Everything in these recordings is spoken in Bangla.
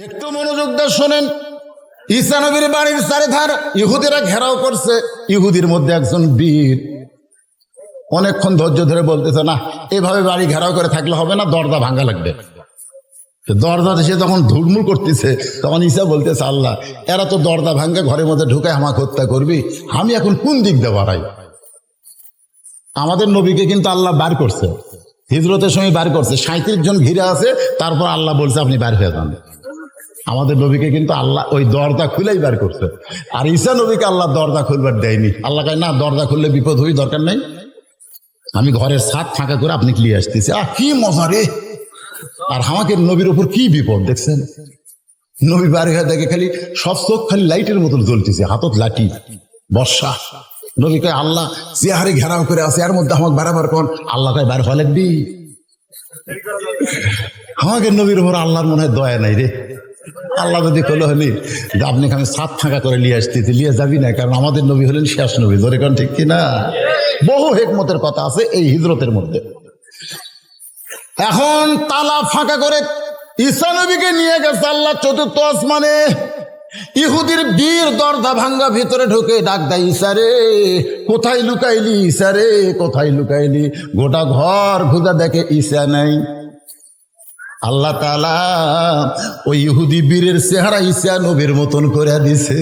একটু মনোযোগ দিয়ে শোনেন। ঈসা নবীর বাড়ির চারিধার ইহুদিরা ঘেরাও করছে। ইহুদির মধ্যে একজন বীর অনেকক্ষণ ধৈর্য ধরে বলতেছে, না এভাবে বাড়ি ঘেরাও করে থাকলে হবে না, দরজা ভাঙা লাগবে। দরজা সে যখন ধুলমুল করতেছে তখন ঈসা বলতেছে, আল্লাহ এরা তো দরজা ভাঙ্গে ঘরের মধ্যে ঢুকে আমাকে হত্যা করবি, আমি এখন কোন দিক দিয়ে বাড়াই? আমাদের নবীকে কিন্তু আল্লাহ বার করছে, হিজরতের সময় বার করছে, 37 জন ঘিরে আছে, তারপর আল্লাহ বলছে আপনি বার হয়ে যান। আমাদের নবীকে কিন্তু আল্লাহ ওই দরজা খুলেই বার করছে, আর ঈসা নবীকে আল্লাহ দরজা খুলবার দেয়নি। আল্লাহ কয় না, দরজা খুললে বিপদ হই, দরকার নেই, আমি ঘরের ছাদ ফাঁকা করে আপনি নিয়ে আসতেছি। কি মজা রে! আর আমাকে নবীর ওপর কি বিপদ দেখছেন? নবী বার হয়ে দেখে খালি সব চোখ খালি লাইটের মতন জ্বলতেছে, হাতত লাঠি, বর্ষা। নবী কয় আল্লাহ চেহারে ঘেরাও করে আছে, এর মধ্যে আমাকে বারাবার কোন? আল্লাহ কয় বার হওয়া লাগবি। আমাকে নবীর ওপর আল্লাহর মনে হয় দয়া নাই রে। আল্লাহ যদি কল হলি যে আপনি আমি ছাদ ফাঁকা করে নিয়ে আসতেছি, নিয়ে যাবি না, কারণ আমাদের নবী হলেন শেষ নবী। ধরে কোন ঠিক কিনা? বহু হেকমতের কথা আছে এই হিজরতের মধ্যে। এখন তালা ফাঁকা করে ঈসা নবীকে নিয়ে গেছে আল্লাহ চতুর্থ আসমানে। ইহুদির বীর দরজা ভাঙ্গা ভিতরে ঢুকে ডাক দেয়, ঈসা রে কোথায় লুকাইলি? ঈসা রে কোথায় লুকাইলি? গোটা ঘর খুঁজা দেখে ঈসা নাই। আল্লাহ তাআলা ওই ইহুদি বীরের চেহারা ঈসা নবীর মতন করে দিছে।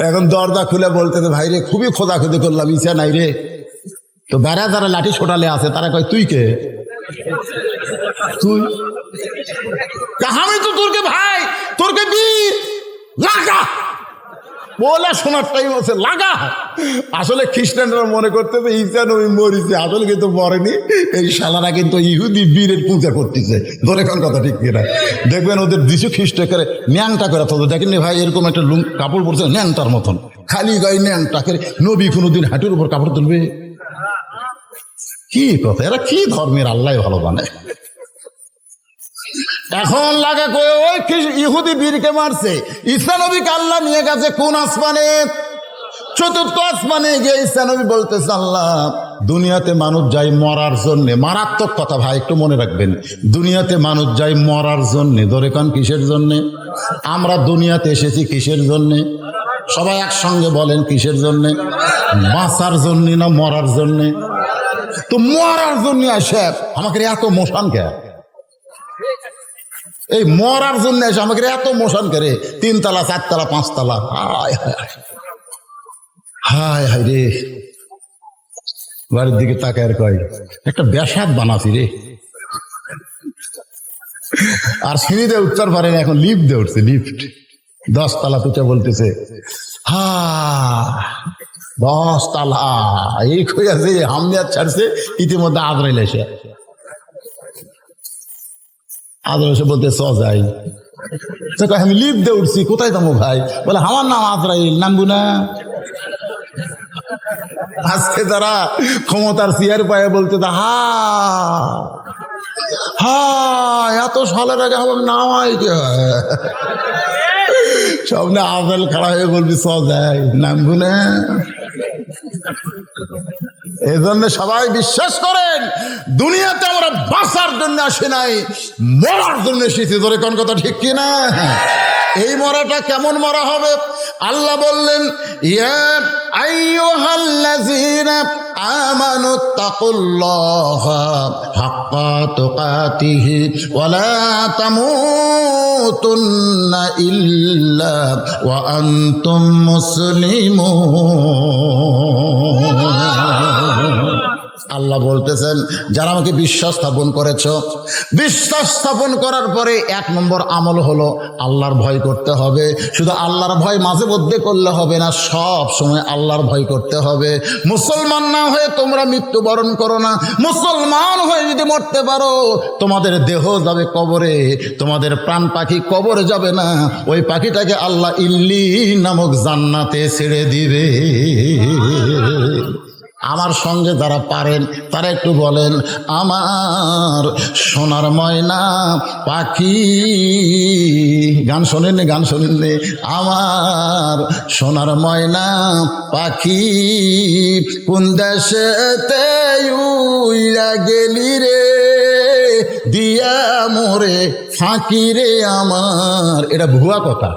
এখন দরজা খুলে বলতেছে, ভাই রে খুবই খোঁজাখুঁজি করলাম, ঈসা নাই রে। তো বেড়া যারা লাঠি ছোটালে আছে তারা কয় তুই কে? তুই? আমি তো তোরকে ভাই, তোরকে বীর, লাগা বলে শোনার টাইম আছে, লাগা। আসলে খ্রিস্টানরা মনে করতে ঈসা নবী মরিছে, আসলে কিন্তু মরেনি। এই শালারা কিন্তু ইহুদি বীরের পূজা করতেছে। ধরে কোন কথা ঠিক কিনা? দেখবেন ওদের যিশু খ্রিস্ট করে ন্যাংটা করে তো দেখেননি ভাই, এরকম একটা কাপড় পরছে ন্যাংটার মতন, খালি গায়ে ন্যাংটা করে। নবী কোনোদিন হাঁটুর উপর কাপড় তুলবে? কি কথা, এরা কি ধর্মের আল্লাহ ভালো বানায়। এখন লাগা কয়ে ওই ইহুদি বীরকে মারছে। ঈসা নবীকে আল্লাহ নিয়ে গেছে কোন আসমানে? চতুর্থ আসমানে গিয়ে ঈসা নবী বলতেছে, আল্লাহ দুনিয়াতে মানুষ যায় মরার জন্য। মারাত্মক কথা ভাই, একটু মনে রাখবেন, দুনিয়াতে মানুষ যায় মরার জন্য। ধরে কান কিসের জন্যে? আমরা দুনিয়াতে এসেছি কিসের জন্যে? সবাই একসঙ্গে বলেন কিসের জন্যে? বাঁচার জন্য না মরার জন্যে? তো মরার জন্য আসে আমাকে এত মোশন কে? এই মরার জন্য এসে আমাকে এত মোশন করে, 3 তলা 4 তলা 5 তলা। হায় হায় হায় হায় রে! বাড়ির দিকে তাকায় কয় একটা বেসাদ বানাছি রে। আর সিঁড়িতে উঠতে পারেন, এখন লিফট দিয়ে উঠছে, লিফট 10 তলা তুচা বলতেছে, 10 তলা এই কইয়াছে হামনিয়াত ছাড়ছে। ইতিমধ্যে আজরাইল এসে বলতে চ যাই। আমি লিফট দিয়ে উঠছি, কোথায় যাবো ভাই? বলে আমার নাম আজরাইল, নামবো না? আজকে তারা ক্ষমতার চেয়ার পায়ে বলতে এত সালের আগে আমার নাম সামনে আজরাইল খাড়া হয়ে বলবি চ যাই, নামবো না? এই জন্য সবাই বিশ্বাস করেন দুনিয়াতে আমরা বাঁচার জন্য আসি নাই, মরার জন্য এসেছি। ধরে কোন কথা ঠিক কিনা? এই মরাটা কেমন মরা হবে? আল্লাহ বললেন, ইয়া আইয়ুহাল্লাযীনা আমানুত্তাকুল্লাহা হাক্কা তুকাতিহি ওয়া লা তামুতুন্না ইল্লা ওয়া আনতুম মুসলিমুন। আল্লাহ বলতেছেন, যারা আমাকে বিশ্বাস স্থাপন করেছ, বিশ্বাস স্থাপন করার পরে 1 নম্বর আমল হলো আল্লাহর ভয় করতে হবে। শুধু আল্লাহর ভয় মাঝে মধ্যে করলে হবে না, সব সময় আল্লাহর ভয় করতে হবে। মুসলমান না হয়ে তোমরা মৃত্যুবরণ করো না। মুসলমান হয়ে যদি মরতে পারো, তোমাদের দেহ যাবে কবরে, তোমাদের প্রাণ পাখি কবরে যাবে না, ওই পাখিটাকে আল্লাহ ইল্লিন নামক জান্নাতে ছেড়ে দিবে। আমার সঙ্গে যারা পারেন তারা একটু বলেন, আমার সোনার ময়না পাখি। গান শোনেননি? গান শোনেননি? আমার সোনার ময়না পাখি কোন দেশেতে উইরা গেলি রে, দিয়া মোরে ফাঁকিরে আমার। এটা ভুয়া কথা,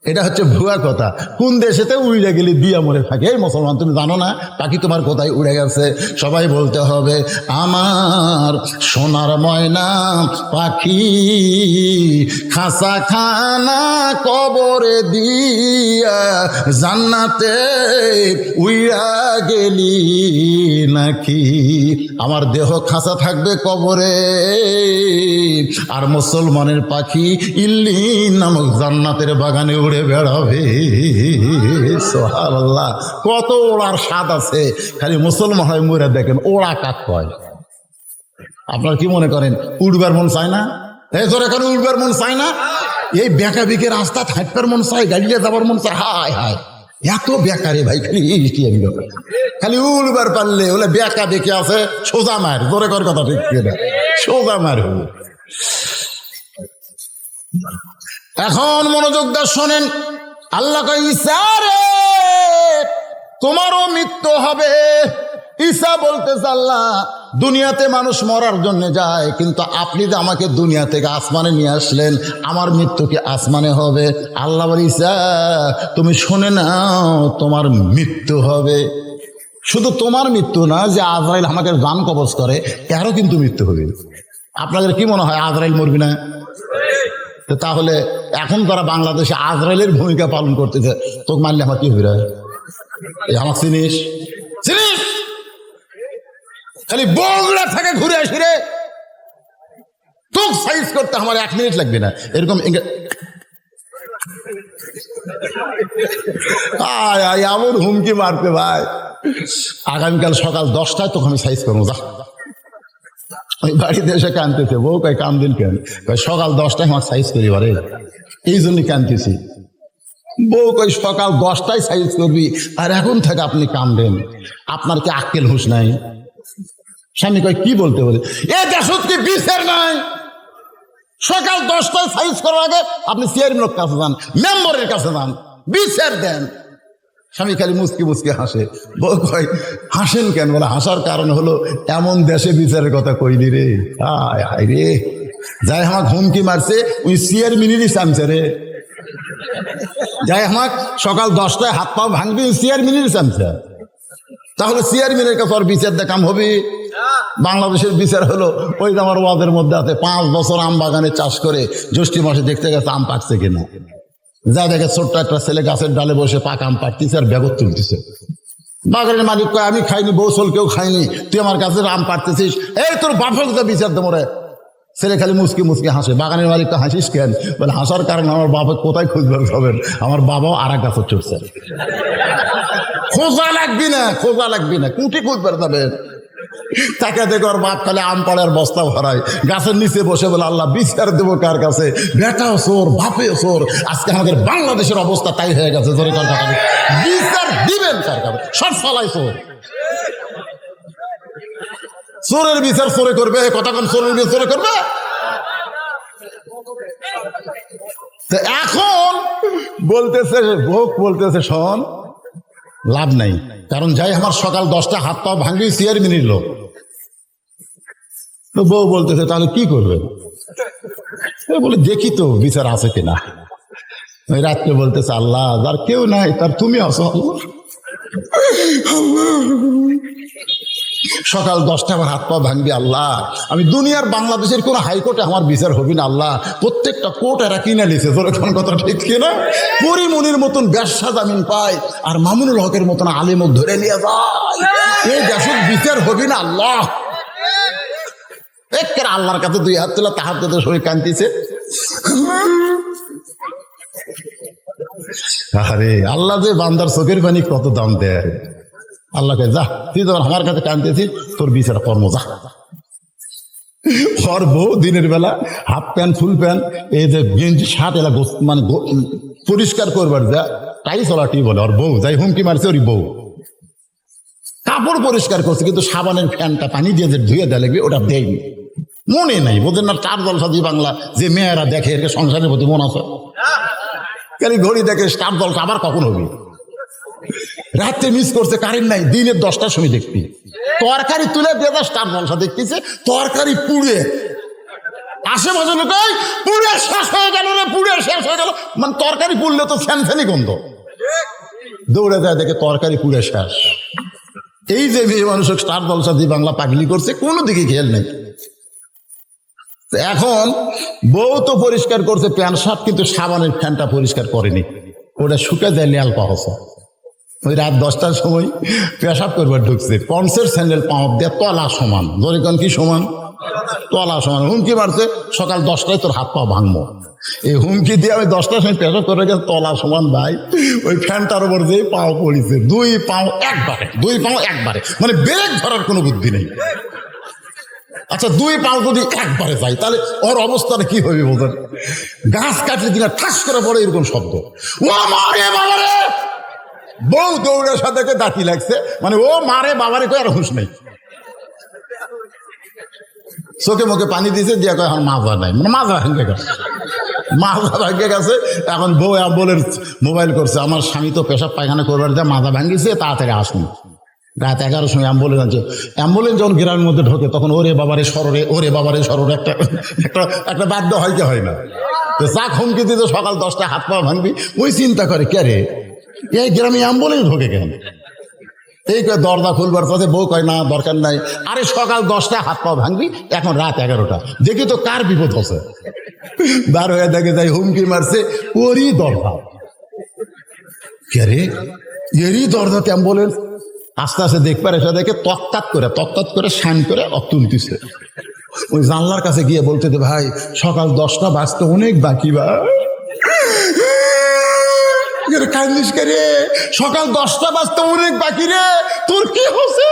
এটা হচ্ছে ভুয়া কথা। কোন দেশেতে উড়ে গেলি দিয়া মরে থাকে? এই মুসলমান, তুমি জানো না পাখি তোমার কোথায় উড়ে গেছে? সবাই বলতে হবে আমার সোনার ময়না পাখি খাসা খানা কবরে দিয়া জান্নাতে উইরা গেলি নাকি। আমার দেহ খাসা থাকবে কবরে, আর মুসলমানের পাখি ইল্লিন নামক জান্নাতের বাগানে উড়ে বেড়াবে। সুবহানাল্লাহ, কত ওড়ার স্বাদ আছে। খালি মুসলমান হয় মরে দেখেন ওড়া কাক হয়। আপনার কি মনে করেন উড়বার মন চায় না? এই ধরে কেন উড়বার মন চায় না? এই বেঁকা বেঁকে রাস্তা থাকবার মন চায়, গাড়িতে যাবার মন চায়। হায় হায়, এত বেকারে ভাই, খালি খালি উড়বার পারলে হলে বেঁকা বেঁকে আছে সোজা মার। ধরে কর কথা ঠিক না, সোজা মার হল। এখন মনোযোগ দিয়ে শোনেন, আল্লাহ কয় ঈসা রে তোমারও মৃত্যু হবে। ঈসা বলতেছে আল্লাহ দুনিয়াতে মানুষ মরার জন্য যায়, কিন্তু আপনি যে আমাকে দুনিয়া থেকে আসমানে নিয়ে আসলেন, আমার মৃত্যু কি আসমানে হবে? আল্লাহ বলে ঈসা তুমি শুনে নাও, তোমার মৃত্যু হবে। শুধু তোমার মৃত্যু না, যে আজরাইল আমাকে জান কবজ করে এরও কিন্তু মৃত্যু হবে। আপনাদের কি মনে হয় আজরাইল মরবি না? তাহলে এখন তারা বাংলাদেশে আজরাইলের ভূমিকা পালন করতেছে, তোকে মারলে আমার কি হইরা? আমার চিনিস চিনিস খালি বগুড়া থেকে ঘুরে আসি রে, তোক সাইজ করতে আমার 1 মিনিট লাগবে না। এরকম এমন হুমকি মারতে ভাই, আগামীকাল সকাল 10টায় তোকে আমি সাইজ করবো। যা, ওই বাড়িতে এসে কানতেছে, বউ কয় কান দিন কেন? সকাল 10টায় আমার সাইজ করি বারে, এই জন্যই কানতেছি। বউ কই সকাল 10টায় সাইজ করবি আর এখন থেকে আপনি কান্দেন, আপনার কি আক্কেল হুঁশ নাই? স্বামী কয় কি বলতে বলে, এ দেশত কি বিচার নাই? সকাল 10টায় সাইজ করার আগে আপনি চেয়ারম্যানের কাছে যান, মেম্বারের কাছে যান, বিচার দেন। স্বামী খালি মুচকি মুচকি হাসে। বউ কয় হাসেন কেন? বলে হাসার কারণ হলো এমন দেশে বিচারের কথা কইলি রে। হায় হায় রে, যাই আমার হুমকি মারছে ওই চেয়ারম্যানেরই চামছে রে। যাই আমার সকাল 10টায় হাত পাও ভাঙবি চেয়ারম্যানেরই চামছে। তাহলে চেয়ারম্যানের কাছে আর বিচার দেখাম হবে? বাংলাদেশের বিচার হলো ওই যে আমার ওয়াদের মধ্যে আছে, 5 বছর আম বাগানে চাষ করে জ্যৈষ্ঠ মাসে দেখতে গেছে আম পাকছে কিনা। যা দেখে ছোট্ট একটা ছেলে গাছের ডালে বসে পাকা আম পাকতেছে আর বেগত তুলতেছে। বাগানের মালিক কয় আমি খাইনি, বৌসল কেউ খাইনি, তুই আমার গাছের আম পাকতেছিস, এই তোর বাপের কথা বিচার দেবো রে। ছেলে খালি মুসকি মুসকি হাসে। বাগানের মালিক তো হাসিস কেন? বলে হাসার কারণ আমার বাবা কোথায় খুঁজবেন হবেন, আমার বাবাও আর এক গাছের চড়ছে। খোঁজা লাগবি না, খোঁজা লাগবি না, কুটি খুঁজবার যাবেন। তাকে দেখো ওর বাপ খালি আম পাড়ার বস্তা ভরায়, গাছের নিচে বসে বলে আল্লাহ বিচার দেবো কার কাছে? বেটাও চোর, বাপেও চোর। আজকে আমাদের বাংলাদেশের অবস্থা তাই হয়ে গেছে। জোরে কার কাছে বিচার দিবেন কার কাছে? সব ফালাই চোর। চোরের বিচার চোরে করবে, কতক্ষণ চোরের বিচার চোরে করবে? এখন বলতেছে ভোগ, বলতেছে শোন লাভ নাই, কারণ যাই আমার সকাল 10টা হাত পাও ভাঙবি চেয়ারম্যানের লোক। তো বউ বলতেছে তাহলে কি করবে? বলে দেখি তো বিচার আছে কিনা। ওই রাত্রে বলতেছে আল্লাহ যার কেউ নাই তার তুমি আছো। সকাল 10টা আমার হাত পা ভাঙবি আল্লাহ, আমি দুনিয়ার বাংলাদেশের কোন হাইকোর্টে আমার বিচার হবি না আল্লাহ, প্রত্যেকটা কোর্ট এরা কিনে নিছে। তোর কোন কথা ঠিক কিনা? পরিমনির মতন ব্যবসা জামিন পায় আর মামুনুল হকের মতন আলিমক ধরে নিয়ে যায়, এই দেশের বিচার হবি না আল্লাহ। একের আল্লাহর কাছে 2 হাত তোলা, তাহার কাছে শরীর কান্দিছে। আরে আল্লাহ যে বান্দার চোখের পানি কত দাম দেয়। আল্লাহকে যা তুই তো আমার কাছে কাঁদতেছিস, তোর বিচার কর্ম যা। ওর বউ দিনের বেলা হাফ প্যান্ট ফুল প্যান্ট এই যে গেঞ্জি শার্ট এলা মানে পরিষ্কার করবার যা তাই চলাটি বলে ওর বউ, যাই হুমকি মারছে ওর বউ কাপড় পরিষ্কার করছে, কিন্তু সাবানের ফ্যানটা পানি দিয়ে যে ধুয়ে দেয় লাগবে ওটা দেয়নি। মনে নাই, বোঝেন না? 4 জলসা দিয়ে বাংলা যে মেয়েরা দেখে এর সংসারের প্রতি মন আছে, খালি ঘড়ি দেখে 4 জলসা আবার কখন হবে। রাত্রে মিস করছে, কারেন্ট নাই, দিনের 10টার সময় দেখবি তরকারি তুলে দিয়ে 4 জলসা দেখতেছে, তরকারি পুড়ে আশেপাশে লোকাই পুড়ে শেষ হয়ে গেল রে, পুড়ে শেষ হয়ে গেল, মানে তরকারি পুড়লে তো ফ্যানফ্যানি গন্ধ, দৌড়ে যায় দেখে তরকারি পুড়ে শেষ। এই যে মেয়ে মানুষের স্টার জলসা দিয়ে বাংলা পাগলি করছে, কোনো দিকে খেয়াল নেই। এখন বউ তো পরিষ্কার করছে প্যান্ট শার্ট, কিন্তু সাবানের ফ্যানটা পরিষ্কার করেনি, ওটা শুকে যায় লেয়াল পাহসা। ওই রাত 10টার সময় পেশাব করবার ঢুকছে, পন্সের স্যান্ডেল পাঁপ দিয়ে তলা সমান, ধরিকন কি সমান, তলা সমান, হুমকি মারছে সকাল 10টায় তোর হাত পা ভাঙবো। এই হুমকি দিয়ে আমি 10টার সময় পেশাব করে গেছে তলা সমান ভাই, ওই ফ্যানটার উপর দিয়ে পাও পড়েছে, দুই পাও একবারে, মানে ব্রেক ধরার কোনো বুদ্ধি নেই। আচ্ছা, দুই পাও যদি একবারে যায় তাহলে ওর অবস্থাটা কি হবে বলতেন? গাছ কাটলে কিনা ঠাস করে পড়ে এরকম শব্দ, ও মারে বাবারে। বউ দৌড়ের সাথে ডাকি লাগছে, মানে ও মারে বাবারে কই আর হুঁশ নেই, চোখে মুখে পানি দিয়েছে, দিয়ে কয় এখন মাজা নাই, মানে মাজা ভাঙ্গে গেছে। এখন বউ অ্যাম্বুলেন্স মোবাইল করছে, আমার স্বামী তো পেশাব পায়খানা করবার দিয়ে মাজা ভাঙ্গিছে, তাড়াতাড়ি আসুন। রাত 11টার সময় অ্যাম্বুলেন্স আছে। অ্যাম্বুলেন্স যখন গ্রামের মধ্যে ঢোকে তখন ওরে বাবারে সররে একটা বাধ্য হইতে হয় না, যা হুমকি দিতে সকাল 10টায় হাত পা ভাঙবি, ওই চিন্তা করে কে রে এই গ্রামে অ্যাম্বুলেন্স ঢোকে কেন, এই কয় দরজা খুলবার পথে বউ কয় না দরকার নাই, আরে সকাল 10টায় হাত পা ভাঙবি, এখন রাত 11টা, দেখি তো কার বিপদ হচ্ছে। বার হয়ে দেখে যাই হুমকি মারছে ওরই দরজা, কে রে এরই দরজাতে অ্যাম্বুলেন্স। আস্তে আস্তে দেখবার এসে দেখে তকতাত করে শাইন করে তুলতেছে। ওই জানলার কাছে গিয়ে বলতে যে ভাই সকাল 10টা বাজতে অনেক বাকি, বা কান্দিস কে রে, সকাল 10টা বাজতে অনেক বাকি রে, তোর কি হচ্ছে?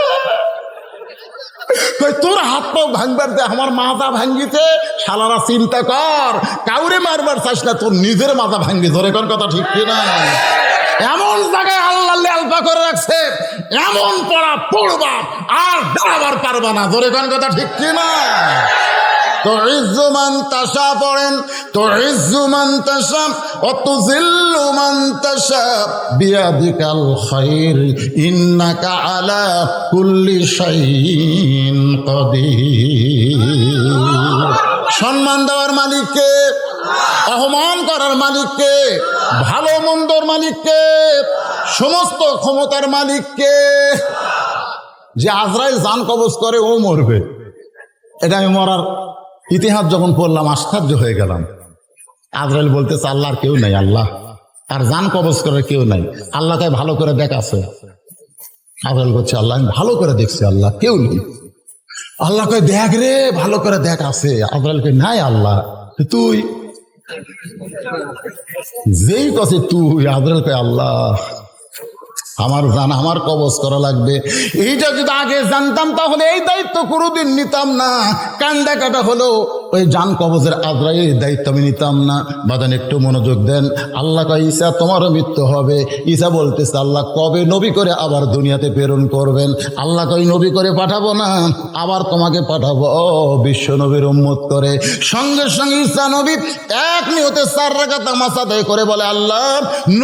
তোর হাত পা ভাঙবার দে, আমার মাথা ভাঙ্গিতে, শালারা চিন্তা কর, কাউরে মারবার চাস না, তোর নিজের মাথা ভাঙ্গি, ধরে কোন কথা ঠিক কিনা? এমন জায়গায় আল্লাহ আলপা করে রাখছে, এমন পড়া পড়বা আর দাঁড়াবার পারবা না, ধরে কোন কথা ঠিক কিনা? تعز من تشاء পড়েন, تعز من تشاء وتذل من تشاء بيدك الخير إنك على كل شيء قدير। সম্মান দেওয়ার মালিককে, অপমান করার মালিককে, ভালো মন্দর মালিককে, সমস্ত ক্ষমতার মালিককে। যে আজরাইল জান কবজ করে ও মরবে, এটা আমি মরার ইতিহাস যখন পড়লাম আশ্চর্য হয়ে গেলাম। আজরাইল বলতেছে আল্লাহর কেউ নাই, আল্লাহ আর জান কবজ করে কেউ নাই, আল্লাহ তাই ভালো করে দেখাছে। আজরাইল বলছে আল্লাহ আমি ভালো করে দেখছি, আল্লাহ কেউ নেই। আল্লাহ কয় দেখ রে, ভালো করে দেখ আছে। আজরাইল কয় নাই আল্লাহ তুই, যেই কথা তুই। আজরাইল কয় আল্লাহ আমার জান আমার কবজ করা লাগবে, এইটা যদি আগে জানতাম তাহলে এই দায়িত্ব কোনোদিন নিতাম না। কান দেখাটা হলো ওই জান কবজের আজরাইলের দায়িত্ব আমি নিতাম না। বাদান একটু মনোযোগ দেন। আল্লাহ কয় ঈসা তোমারও মৃত্যু হবে। ঈসা বলতেছে আল্লাহ কবে নবী করে আবার দুনিয়াতে প্রেরণ করবেন? আল্লাহ কয় নবী করে পাঠাবো না, আবার তোমাকে পাঠাবো বিশ্ব নবীর উম্মত করে। সঙ্গে সঙ্গে ঈসা নবী এক নিয়তে 4 রাকাত নামাজ আদায় করে বলে আল্লাহ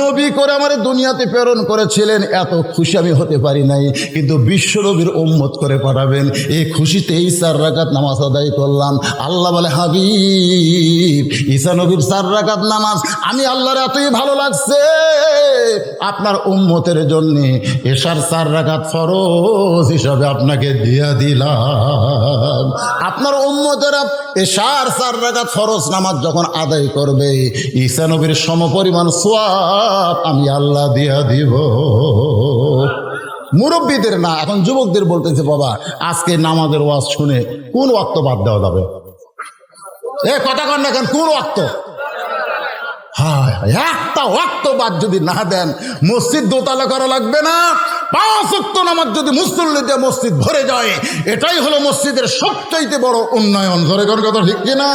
নবী করে আমার দুনিয়াতে প্রেরণ করেছিলেন, এত খুশি আমি হতে পারি নাই, কিন্তু বিশ্ব নবীর উম্মত করে পাঠাবেন এই খুশিতেই 4 রাকাত নামাজ আদায় করলাম। আল্লাহ বলে হাবিব ঈসা নবীর 4 রাকাত নামাজ আমি আল্লাহর এতই ভালো লাগছে, আপনার উম্মতের জন্য এশার 4 রাকাত ফরজ হিসাবে আপনাকে দিয়া দিলাম। আপনার উম্মতেরা এশার 4 রাকাত ফরজ নামাজ যখন আদায় করবে ঈসা নবীর সমপরিমাণ সওয়াব আমি আল্লাহ দিয়া দিব। মুরব্বীদের না, এখন যুবকদের বলতেছে বাবা আজকে নামাজের ওয়াজ শুনে কোন ওয়াক্ত বাদ দেওয়া যাবে? এ কথা কন না কেন, কোন ওয়াক্ত? একটা ওয়াক্ত বাদ যদি না দেন মসজিদ দোতলা করা লাগবে না, 5 ওয়াক্ত নামাজ যদি মুসল্লিতে মসজিদ ভরে যায় এটাই হলো মসজিদের সবচাইতে বড় উন্নয়ন। ধরে কোন কথা ঠিক কিনা?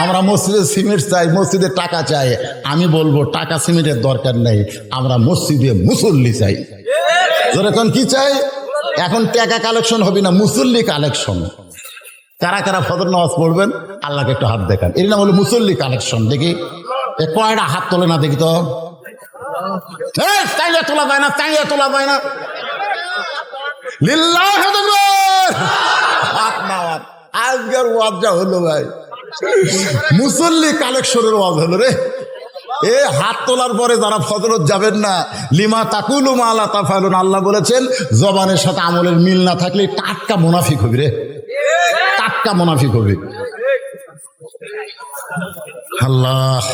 আমরা মসজিদে সিমেন্ট চাই, মসজিদে টাকা চাই। আমি বলবো টাকা সিমেন্টের দরকার নেই, আমরা মসজিদে মুসল্লি চাই। ধরে কোন কি চাই? এখন টাকা কালেকশন হবে না, মুসল্লি কালেকশন। কারা কারা ফজর নামাজ পড়বেন আল্লাহকে একটু হাত দেখান, এর নাম হলো মুসল্লি কালেকশন। দেখি কয়টা হাত তোলে না দেখি তো, চাইলে তোলা যায় না, চাইলে তোলা যায় না। লিল্লাহ হাত নামাজ। আজকের ওয়াজ যা হলো ভাই, মুসল্লি কালেকশনের ওয়াজ হলো রে। এ হাত তোলার পরে যারা ফজরত যাবেন না, লিমা তাকুলু মা লা তাফালুন, আল্লাহ বলেছেন জবানের সাথে আমলের মিল না থাকলে টাটকা মুনাফিক হবি রে, টাটকা মুনাফিক হবি। আল্লাহ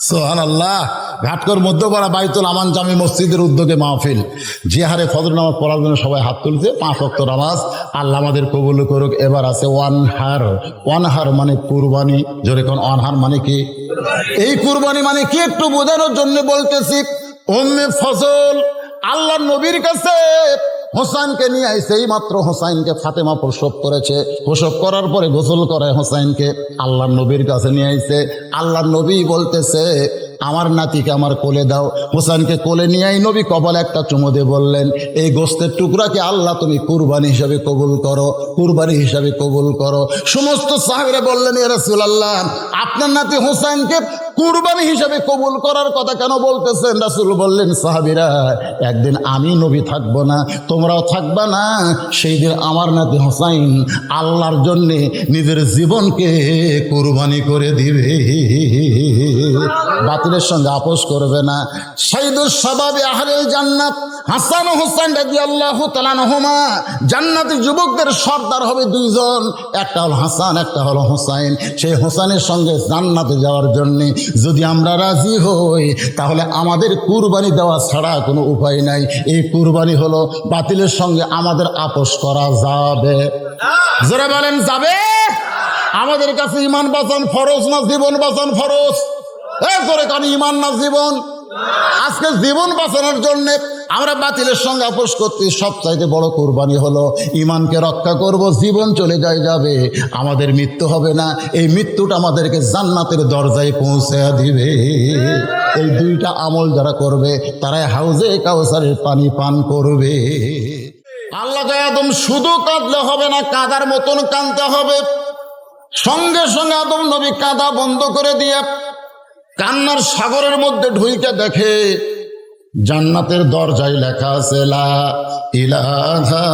সুবহানাল্লাহ। ঘাটকর মধ্যপাড়া বাইতুল আমান জামি মসজিদের উদ্যোগে মাহফিল, যে হারে ফজর নামাজ পড়ার জন্য সবাই হাত তুলছে, 5 ওয়াক্ত নামাজ আল্লাহ আমাদের কবুল করুক। এবার আছে ওয়ানহার। ওয়ানহার মানে কুরবানি। জোরে কোন ওয়ানহার মানে কি? এই কুরবানি মানে কি একটু বোঝানোর জন্য বলতেছি। উম্মে ফজল আল্লাহ নবীর কাছে হোসাইনকে নিয়ে আইছে। এই মাত্র হোসাইনকে ফাতেমা প্রসব করেছে, প্রসব করার পরে গোসল করে হোসাইনকে আল্লাহ নবীর কাছে নিয়ে আইছে। আল্লাহ নবী বলতেছে আমার নাতিকে আমার কোলে দাও। হোসাইনকে কোলে নিয়ে আই নবী কপালে একটা চুমো দিয়ে বললেন এই গোস্তের টুকরাকে আল্লাহ তুমি কুরবানি হিসাবে কবুল করো, কুরবানি হিসাবে কবুল করো। সমস্ত সাহাবীরা বললেন ইয়া রাসূলুল্লাহ, আপনার নাতি হোসাইনকে কুরবানি হিসাবে কবুল করার কথা কেন বলতেছেন? রাসূল বললেন সাহাবীরা, একদিন আমি নবী থাকবো না, তোমরাও থাকবা না, সেই দিন আমার নাতি হোসাইন আল্লাহর জন্যে নিজের জীবনকে কুরবানি করে দিবে, বাতিলের সঙ্গে আপোষ করবে না। সাইয়্যিদুশ শাবাবে আহলিল জান্নাত হাসান ও হোসেন রাদিয়াল্লাহু তাআলা আনহুমা, জান্নাতি যুবকদের সর্দার হবে 2 জন, একটা হলো হাসান, একটা হলো হোসাইন। সেই হোসেনের সঙ্গে জান্নাতে যাওয়ার জন্য যদি আমরা রাজি হই তাহলে আমাদের কুরবানি দেওয়া ছাড়া কোনো উপায় নাই। এই কুরবানি হলো বাতিলের সঙ্গে আমাদের আপোষ করা যাবে। যারা বলেন যাবে। আমাদের কাছে ঈমান বাঁচান ফরজ না জীবন বাঁচান ফরজ? করে কারণ ঈমান না জীবন। আজকে জীবন বাঁচানোর জন্য আমরা বাতিলের সঙ্গে আপোষ করতে, সবচাইতে বড় কুরবানি হলো ঈমানকে রক্ষা করব। জীবন চলে যাবে, আমাদের মৃত্যু হবে না। এই মৃত্যুটা আমাদেরকে জান্নাতের দরজায় পৌঁছে দিবে। এই 2টা আমল যারা করবে তারাই হাউজে কাউসারের পানি পান করবে। আল্লাহ আদম শুধু কাঁদলে হবে না, কাঁদার মতন কাঁদতে হবে। সঙ্গে সঙ্গে আদম নবী কাঁদা বন্ধ করে দিয়ে কান্নার সাগরের মধ্যে ঢুইকে দেখে জান্নাতের দরজায় লেখা আছে লা ইলাহা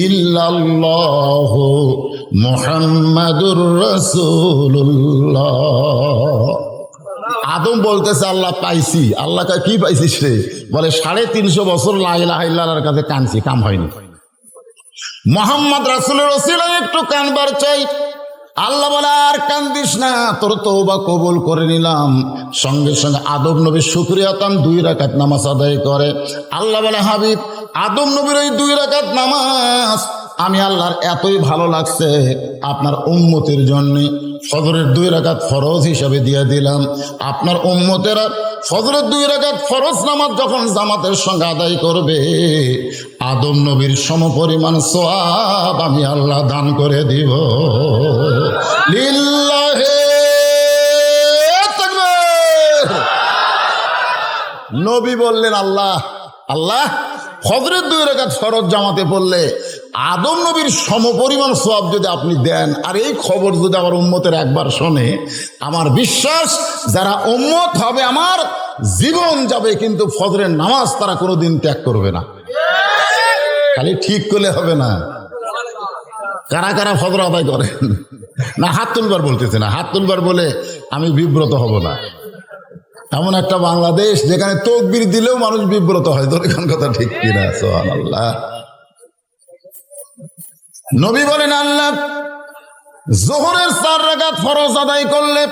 ইল্লাল্লাহু মুহাম্মাদুর রাসূলুল্লাহ। আদম বলতেছে আল্লাহ পাইছি। আল্লাহ কি পাইছিস রে? বলে 350 বছর লা ইলাহা ইল্লাল্লাহর কাছে কাঁদছি, কাম হয়নি। মুহাম্মদ রাসূলের ওসিলায় একটু কানবার চাই। আল্লাহ বলে আর কান্দিস না, তোর তওবা কবুল করে নিলাম। সঙ্গে সঙ্গে আদম নবী শুকরিয়া তান 2 রাকাত নামাজ আদায় করে। আল্লাহ বলে হাবিব আদম নবীর ওই 2 রাকাত নামাজ আমি আল্লাহর এতই ভালো লাগছে, আপনার উম্মতের জন্য ফজরের 2 রাকাত ফরজ হিসাবে দিয়ে দিলাম। আপনার উম্মতেরা ফজরের 2 রাকাত ফরজ নামাজ যখন জামাতের সঙ্গে আদায় করবে, আদম নবীর সমপরিমাণ সওয়াব আমি আল্লাহ দান করে দিব। লিল্লাহি তাকবীর। নবী বললেন আল্লাহ আল্লাহ ফজরের 2 রাকাত ফরজ জামাতে পড়লে আদম নবীর সমপরিমাণ সওয়াব যদি আপনি দেন, আর এই খবর যদি আমার উম্মতের একবার শোনে, আমার বিশ্বাস যারা উম্মত হবে আমার জীবন যাবে, কিন্তু ফজরের নামাজ তারা কোনোদিন ত্যাগ করবে না। খালি ঠিক করলে হবে না। কারা কারা ফজর আদায় করেন না? হাত তুলবার বলতেছে না, হাত তুলবার বলে আমি বিব্রত হব না। এমন একটা বাংলাদেশ যেখানে তাকবীর দিলেও মানুষ বিব্রত হয়। তোর কোন কথা ঠিক কিনা? সুবহানাল্লাহ। নবী বলেন আল্লাহ যোহরের 4 রাকাত ফরজ আদায় করলে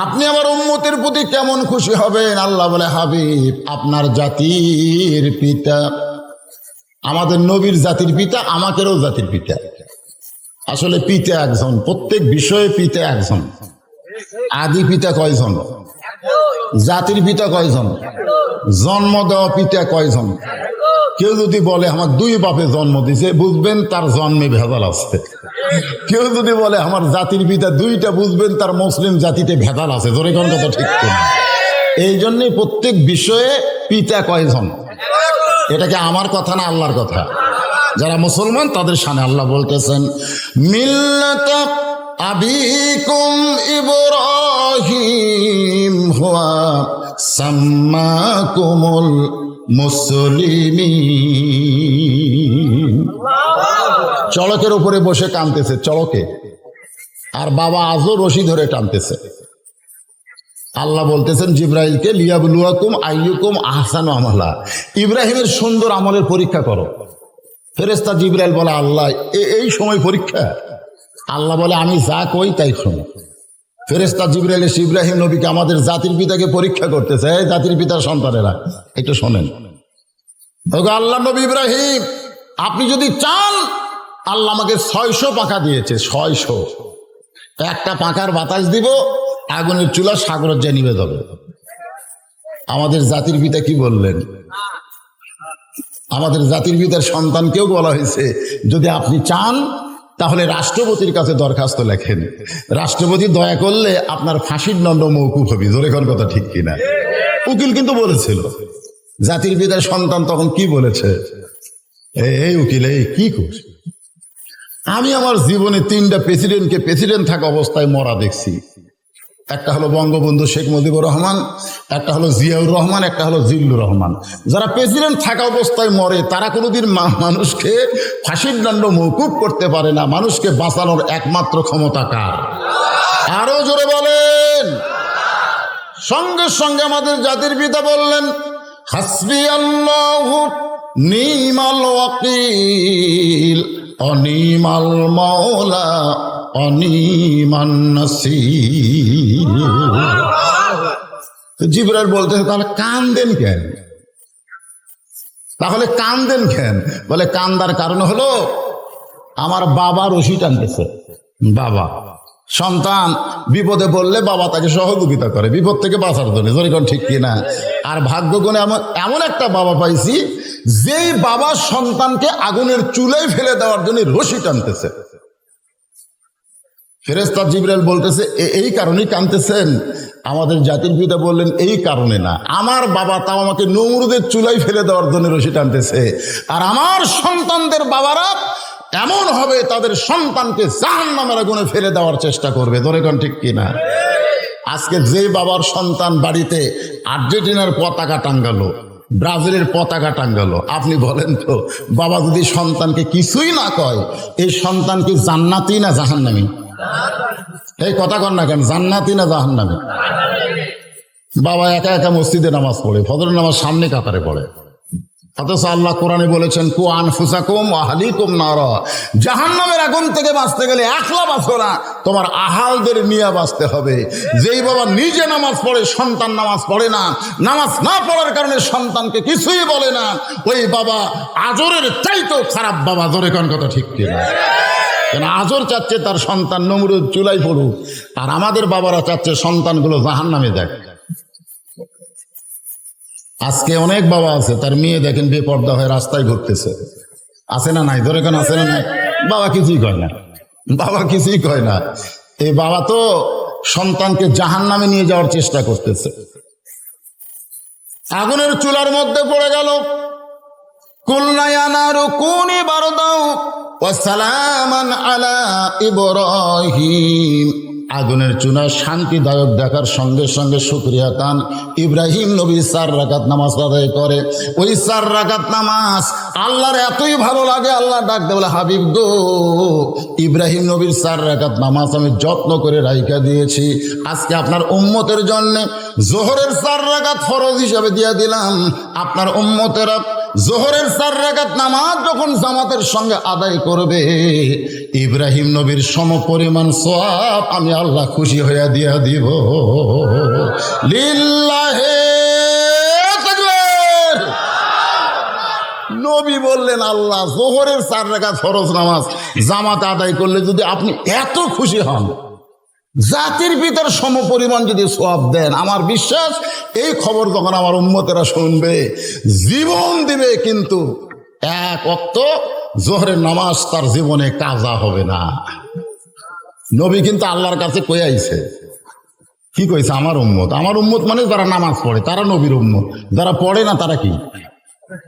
আপনি আমার উম্মতের প্রতি কেমন খুশি হবেন? আল্লাহ বলে হাবিব আপনার জাতির পিতা, আমাদের নবীর জাতির পিতা, আমাকেরও জাতির পিতা। আসলে পিতা একজন, প্রত্যেক বিষয়ে পিতা একজন। আদি পিতা কয়জন? জাতির পিতা কয়জন? জন্ম দেওয়া পিতা কয়জন? কেউ যদি বলে আমার 2 বাপে জন্ম দিছে, বুঝবেন তার জন্মে ভেজাল আছে। কেউ যদি বলে আমার জাতির পিতা 2টা, বুঝবেন তার মুসলিম জাতিতে ভেজাল আছে। ধরে কোন কথা ঠিক না? এই জন্যই প্রত্যেক বিষয়ে পিতা কয়জন, এটাকে আমার কথা না আল্লাহর কথা। যারা মুসলমান তাদের সামনে আল্লাহ বলতেছেন মিল্লাতা আবিকুম ইব্রাহিম হুয়া সাম্মাকুমুল মুসলিমিন। চড়কের উপরে বসে কাঁদতেছে, চড়কে আর বাবা আজও রশি ধরে টানতেছে। আল্লাহ বলতেছেন জিব্রাইলকে, লিয়াবলুয়াকুম আইয়ুকুম আহসানু আমালা, ইব্রাহিমের সুন্দর আমলের পরীক্ষা করো। ফেরেশতা জিব্রাইল বলে, আল্লাহ এই সময় পরীক্ষা? আল্লাহ বলে, আমি যা কই তাই শোনো। ফেরেশতা জিব্রাইল এসে ইব্রাহিম নবীকে আমাদের জাতির পিতাকে পরীক্ষা করতেছে। এই জাতির পিতার সন্তানেরা একটু শোনেন। আল্লাহ নবী ইব্রাহিম, আপনি যদি চান, আল্লাহ আমাকে 600 পাখা দিয়েছে, 600। একটা পাখার বাতাস দিব, আগুনের চুলা সাগরের যে নিভে যাবে। আমাদের জাতির পিতা কি বললেন? আমাদের জাতির পিতার সন্তানকেও বলা হয়েছে, যদি আপনি চান তাহলে রাষ্ট্রপতির কাছে দরখাস্ত লেখেন, রাষ্ট্রপতি দয়া করলে আপনার ফাঁসির দণ্ড মওকুফ হবে। জোরে কোন কথা ঠিক কিনা? উকিল কিন্তু বলেছিল। জাতির পিতার সন্তান তখন কি বলেছে? এই উকিল, এই কি করছে? আমি আমার জীবনে 3টা প্রেসিডেন্টকে প্রেসিডেন্ট থাকা অবস্থায় মরা দেখছি। একটা হলো বঙ্গবন্ধু শেখ মুজিবুর রহমান, একটা হলো জিয়াউর রহমান, একটা হলো জিল্লুর রহমান। যারা প্রেসিডেন্ট থাকা অবস্থায় মরে তারা কোনোদিন মানুষকে ফাঁসির দণ্ড মওকুফ করতে পারে না। মানুষকে বাঁচানোর একমাত্র ক্ষমতা কার? আরো জোরে বলেন। সঙ্গে সঙ্গে আমাদের জাতির পিতা বললেন, হাসবি আল্লাহু নিমাল ওয়াকিল অনিমাল মাওলা অনিমান নাসির। জিবরাইল বলতেছে, তাহলে কান্দেন কেন? তাহলে কান্দেন কেন? বলে, কান্দার কারণ হলো আমার বাবা রশি টানতেছে। বাবা, সন্তান বিপদে পড়লে বাবা তাকে সহযোগিতা করে বিপদ থেকে বাঁচার জন্য। যেরকম ঠিক কিনা? আর ভাগ্যগুণে এমন একটা বাবা পাইছি, যেই বাবা সন্তানকে আগুনের চুলায় ফেলে দেওয়ার জন্য রশি টানতেছে। ফেরেশতা জিবরাইল বলতেছে, এই কারণেই কাঁদতেছেন? আমাদের জাতির পিতা বললেন, এই কারণে না, আমার বাবা তাও আমাকে নমরুদের চুলায় ফেলে দেওয়ার জন্য রশি টানতেছে। আর আমার সন্তানদের বাবারা এমন হবে, তাদের সন্তানকে জাহান্নামের আগুনে ফেলে দেওয়ার চেষ্টা করবে। ধরে কোন ঠিক কিনা? আজকে যে বাবার সন্তান বাড়িতে আর্জেন্টিনার পতাকা টাঙ্গালো, ব্রাজিলের পতাকা টাঙ্গালো, আপনি বলেন তো, বাবা যদি সন্তানকে কিছুই না কয়, এই সন্তান কি জান্নাতি না জাহান্নামী? এই কথা কন না কেন, জান্নাতি না জাহান্নামী? বাবা একা একা মসজিদে নামাজ পড়ে, ফজরের নামাজ সামনে কাতারে পড়ে। অথচ আল্লাহ কোরআনে বলেছেন, কু আনফুসাকুম ওয়া আহলিকুম নারা, জাহান্নামের আগুন থেকে বাঁচতে গেলে একলা বাঁচো না, তোমার আহালদের নিয়ে বাঁচতে হবে। যেই বাবা নিজে নামাজ পড়ে, সন্তান নামাজ পড়ে না, নামাজ না পড়ার কারণে সন্তানকে কিছুই বলে না, ওই বাবা আজরের চাইতেও খারাপ বাবা। ধরে কোন কথা ঠিক কিনা? কেন আজর চাচ্ছে তার সন্তান নমরুদ চুলাই পড়ুক, আর আমাদের বাবারা চাচ্ছে সন্তানগুলো জাহান্নামে যাক। আজকে অনেক বাবা আছে, তার মেয়ে দেখেন বেপর্দা হয়ে রাস্তায় ঘুরতেছে। আছে না নাই? ধরে কেন আছে না নাই? বাবা কিছুই কয় না, বাবা কিছুই কয় না। এই বাবা তো সন্তানকে জাহান্নামে নিয়ে যাওয়ার চেষ্টা করতেছে। আগুনের চুলার মধ্যে পড়ে গেল। কুলনা ইয়া নারু কুনি বারদাও ওয়া সালামান আলা ইব্রাহিম। আগুনের চুলা শান্তিদায়ক দেখার সঙ্গে সঙ্গে শুকরিয়া কান ইব্রাহিম নবী 4 রাকাত নামাজ আদায় করে। ওই 4 রাকাত নামাজ আল্লাহর এতই ভালো লাগে, আল্লাহ ডাকতে বলে, হাবিব গো, ইব্রাহিম নবীর 4 রাকাত নামাজ আমি যত্ন করে রাইখা দিয়েছি। আজকে আপনার উম্মতের জন্য জোহরের 4 রাকাত ফরজ হিসাবে দিয়ে দিলাম। আপনার উম্মতেরা জোহরের 4 রাকাত নামাজ যখন জামাতের সঙ্গে আদায় করবে, ইব্রাহিম নবীর সমপরিমাণ সওয়াব আমি আল্লাহ খুশি হইয়া দিয়া দিব। লিল্লাহে তাকবীর। নবী বললেন, আল্লাহ জোহরের 4 রাকাত ফরজ নামাজ জামাতে আদায় করলে যদি আপনি এত খুশি হন, জাতির পিতার সমপরিমাণ যদি সওয়াব দেন, আমার বিশ্বাস এই খবর যখন আমার উম্মতেরা শুনবে, জীবন দিবে, কিন্তু 1 ওয়াক্ত জোহরের নামাজ তার জীবনে কাজা হবে না। নবী কিন্তু আল্লাহর কাছে কই আইছে, কি কইছে? আমার উম্মত। আমার উম্মত মানে যারা নামাজ পড়ে তারা নবীর উম্মত, যারা পড়ে না তারা কি?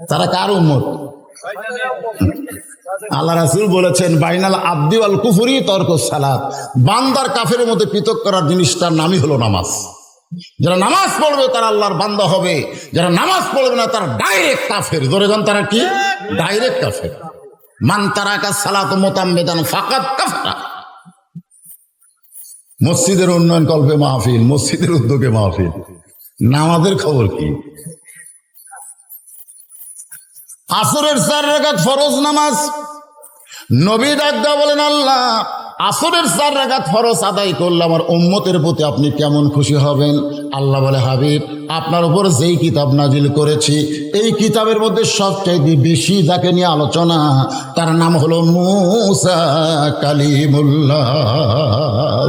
তারা কার উম্মত? আল্লাহ রাসূল বলেছেন, বাইনাল আবদি ওয়াল কুফরি তরকুস সালাত। বান্দার কাফেরের মধ্যে পৃথক করার জিনিসটার নামই হলো নামাজ। যারা নামাজ পড়বে তারা আল্লাহর বান্দা হবে, যারা নামাজ পড়বে না তারা ডাইরেক্ট কাফের। ধরে যান, তারা কি? ডাইরেক্ট কাফের। মান তারাকা সালাত মুতাম্মিদান ফাকাদ কাফারা। মসজিদের উন্নয়ন কল্পে মাহফিল, মসজিদের উদ্যোগে মাহফিল, নামাজের খবর কি? আসরের 4 রাকাত ফরজ নামাজ, নবী ডাক দেয়া বলেন, আল্লাহ আসরের 4 রাকাত ফরজ আদায় করলে আমার উম্মতের প্রতি আপনি কেমন খুশি হবেন? আল্লাহ বলে, হাবিব আপনার উপর যেই কিতাব নাজিল করেছি এই কিতাবের মধ্যে সবচাইতে বেশি যাকে নিয়ে আলোচনা তার নাম হলো মূসা কালিমুল্লাহ।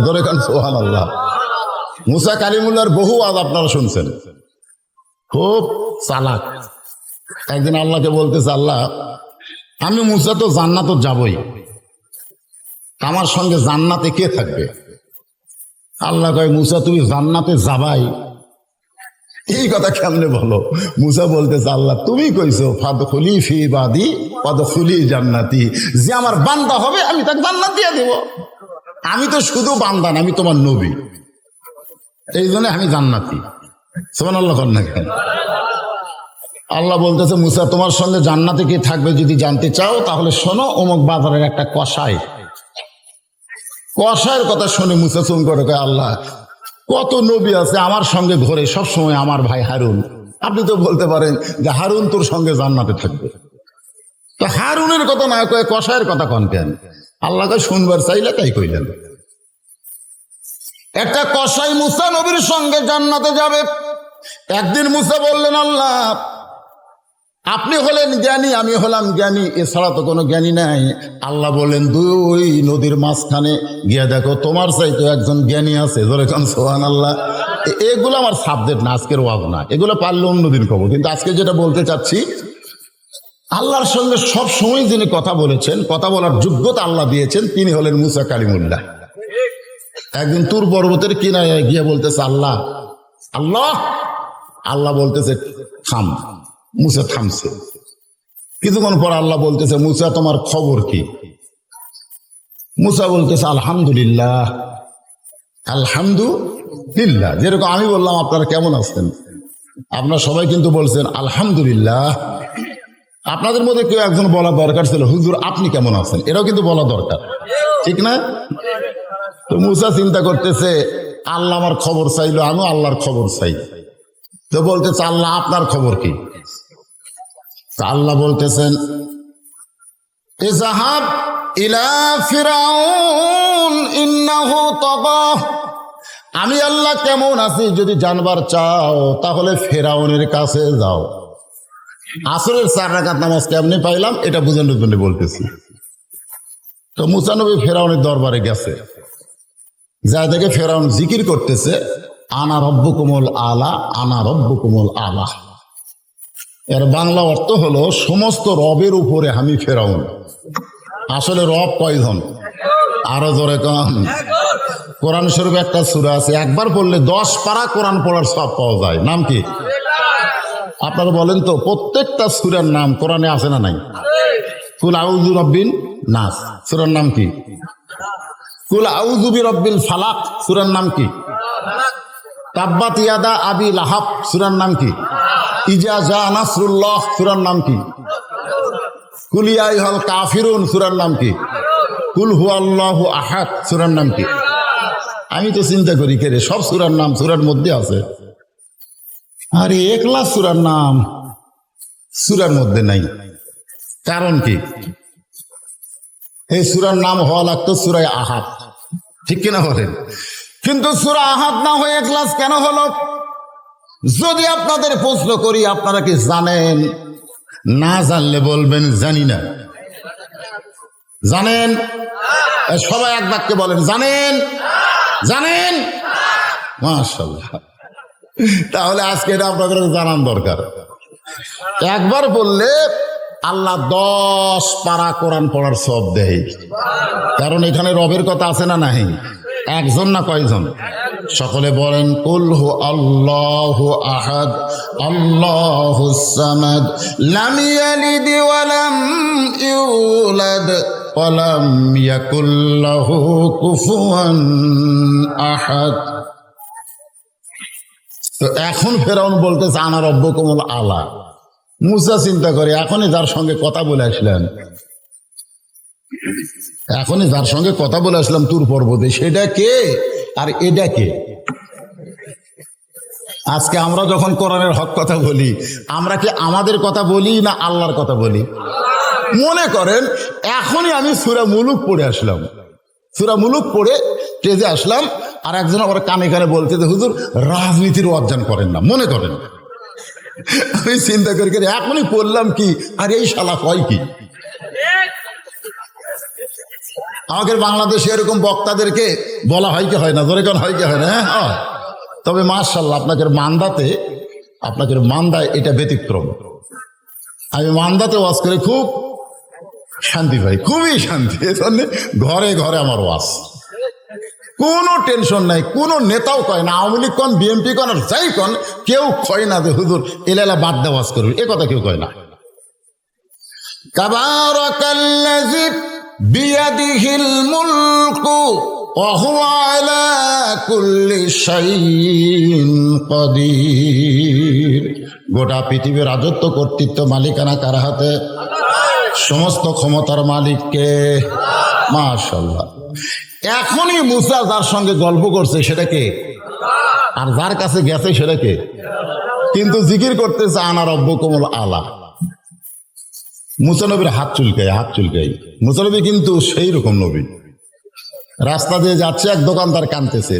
ধরে খান সুবহানাল্লাহ। মূসা কালিমুল্লাহর বহু আজ আপনারা শুনছেন, খুব চালাক। একদিন আল্লাহকে বলতেছে, আল্লাহ আমি মূসা তো জান্নাতে যাবই, আমার সঙ্গে জান্নাতে কে থাকবে? আল্লাহ কয়, মূসা তুমি জান্নাতে যাবাই, এই কথা কেমনে বলো? মূসা বলতেছে, আল্লাহ তুমি কইছো ফাদখুলি ফি ইবাদি ফাদখুলি জান্নাতি, যে আমার বান্দা হবে আমি তাকে জান্নাত দিয়ে দেব। আমি তো শুধু বান্দা না, আমি তোমার নবী, এই জন্য আমি জান্নাতি। সুবহানাল্লাহ কর না কেন? আল্লাহ বলতেছে, মূসা তোমার সঙ্গে জান্নাতে কে থাকবে যদি জানতে চাও তাহলে শোনো, অমুক বাজারের একটা কসাইয়ের কথা শুনে মূসা চুম করে কয়, আল্লাহ কত নবী আছে আমার সঙ্গে ঘরে সবসময় আমার ভাই হারুন, আপনি তো বলতে পারেন যে হারুন তোর সঙ্গে জান্নাতে থাকবে। তো হারুনের কথা না কয়ে কসাইয়ের কথা কন কেন? আল্লাহকে শুনবার চাইলে তাই কইলেন। একটা কসাই মূসা নবীর সঙ্গে জান্নাতে যাবে। একদিন মূসা বললেন, আল্লাহ আপনি হলেন জ্ঞানী, আমি হলাম জ্ঞানী, এছাড়া তো কোনো জ্ঞানী নাই। আল্লাহ বলেন, দুই নদীর মাঝখানে গিয়ে দেখো তোমার চাইতে একজন জ্ঞানী আছে। ধরে কান সুবহানাল্লাহ। এগুলো আমার সাবজেক্ট না, আজকের ওয়াজ না, এগুলো পারলে অন্যদিন কব। কিন্তু আজকে যেটা বলতে চাচ্ছি, আল্লাহর সঙ্গে সব সময় যিনি কথা বলেছেন, কথা বলার যোগ্যতা আল্লাহ দিয়েছেন, তিনি হলেন মূসা কালিমুল্লাহ। একদিন তুর পর্বতের কিনারে গিয়ে বলতেছে, আল্লাহ আল্লাহ আল্লাহ বলতেছে থাম। মূসা থামছে। কিছুক্ষণ পর আল্লাহ বলতেছে, মূসা তোমার খবর কি? মূসা বলতেছে, আলহামদুলিল্লাহ আলহামদুলিল্লাহ। যেরকম আমি বললাম আপনারা কেমন আছেন, আপনারা সবাই কিন্তু বলছেন আলহামদুলিল্লাহ। আপনাদের মধ্যে কেউ একজন বলা দরকার ছিল, হুজুর আপনি কেমন আছেন, এটাও কিন্তু বলা দরকার, ঠিক না? তো মূসা চিন্তা করতেছে, আল্লাহ আমার খবর চাইলো, আমি আল্লাহর খবর চাই। তো বলতেছে, আল্লাহ আপনার খবর কি? আল্লাহ বলতেছেন, ইযহাব ইলা ফিরাউন ইন্নাহু তাগা। আমি আল্লাহ কেমন আছি যদি জানবার চাও তাহলে ফেরাউনের কাছে যাও। আসরের 4 রাকাত নামাজ কেমনে পাইলাম এটা বুঝানোর জন্য বলতেছি। তো মূসা নবী ফেরাউনের দরবারে গেছে, যা দেখে ফেরাউন জিকির করতেছে, আনা রব্বুকুমুল আলা আনা রব্বুকুমুল আলা। এর বাংলা অর্থ হলো, সমস্ত রবের উপরে আমি ফেরাউন। আসলে রব কয়জন? আরো জোরে কন। কোরআন শরীফ একটা সূরা আছে, একবার পড়লে 10 পারা কোরআন পড়ার সব পাওয়া যায়। নাম কি? আপনারা বলেন তো, প্রত্যেকটা সূরার নাম কোরআনে আছে না নাই? কুল আউযু রাব্বিন নাস সূরার নাম কি? কুল আউযু বিরাব্বিল ফালাক সূরার নাম কি? তাব্বাত ইয়াদা আবি লাহাব সূরার নাম কি? ইজা জা নাসরুল্লাহ সূরার নাম কি? কুল ইয়া আইয়ুহাল কাফিরুন সূরার নাম কি? কুল হুয়াল্লাহু আহাদ সূরার নাম কি? আমি তো চিন্তা করি কে রে, সব সূরার নাম সূরার মধ্যে আছে, আরে ইখলাস সূরার নাম সূরার মধ্যে নাই। কারণ কি? এই সূরার নাম হওয়া লাগতো সূরা আহাদ, ঠিক কিনা বলেন? কিন্তু সূরা আহাদ না হয়ে ইখলাস কেন হলো? যদি আপনাদের প্রশ্ন করি, আপনারা কি জানেন? না জানলে বলবেন জানি না। জানেন? সবাই এক বাক্যে বলেন জানেন। জানেন? মাশাআল্লাহ। তাহলে আজকে এটা আপনাদের জানান দরকার। একবার বললে আল্লাহ 10 পারা কোরআন পড়ার সব দেয়। কারণ এখানে রবের কথা আছে না নাই? একজন না কয়জন? সকলে বলেন, কুল হু আল্লাহু আহাদ আল্লাহুস সামাদ লাম ইয়ালিদ ওয়া লাম ইউলাদ ওয়া লাম ইয়াকুল লাহু কুফুয়ান আহাদ। তো এখন ফেরাউন বলতেছে আনা রব্বুকুমুল আলা। মূসা চিন্তা করে, এখনই যার সঙ্গে কথা বলে আসলাম, তুর পর্বতে, সেটা কে? আর এটা কে? আজকে আমরা যখন কোরআনের হক কথা বলি, আমরা কি আমাদের কথা বলি না আল্লাহর কথা বলি? মনে করেন এখনই আমি সূরা মুলুক পড়ে আসলাম, সূরা মুলুক পড়ে স্টেজে আসলাম, আর একজন আবার কানে কানে বলছে যে হুজুর রাজনীতির অর্জন করেন না। মনে করেন আমি চিন্তা করি এখনই পড়লাম কি, আর এই শালা হয় কি? আমাদের বাংলাদেশে এরকম বক্তাদেরকে বলা হয় কি হয় না? ধরে কোন হয় কি হয় না? হ্যাঁ, তবে মাশাআল্লাহ আপনাদের মান্দায় এটা ব্যতিক্রম। আমি মান্দাতে ওয়াজ করে খুব শান্তি পাই, খুবই শান্তি। এজন্য ঘরে ঘরে আমার ওয়াজ, কোনো টেনশন নাই। কোনো নেতাও কয় না, আওয়ামী লীগ কন, বিএনপি কন, আর যাই কন, কেউ কয় না যে হুজুর এলা বাদ দেওয়া ওয়াজ করবে, এ কথা কেউ কয় না। তাবারাকাল্লাযী বিয়াদিহিল মুলকু ওয়া হুয়া আলা কুল্লি শাইইন কাদির। গোটা পৃথিবীর রাজত্ব, কর্তৃত্ব, মালিকানা কার হাতে? সমস্ত ক্ষমতার মালিককে। মাশাআল্লাহ। এখনই মুসা যার সঙ্গে গল্প করছে সেটা কে? আর যার কাছে গেছে সেটা কে? কিন্তু জিকির করতেছে আনা রব্বুকুমুল আলা। মুসা নবীর হাত চুলকাই। মুসা নবী কিন্তু সেই রকম নবী। রাস্তা দিয়ে যাচ্ছে, এক দোকানদার কাঁদতেছে।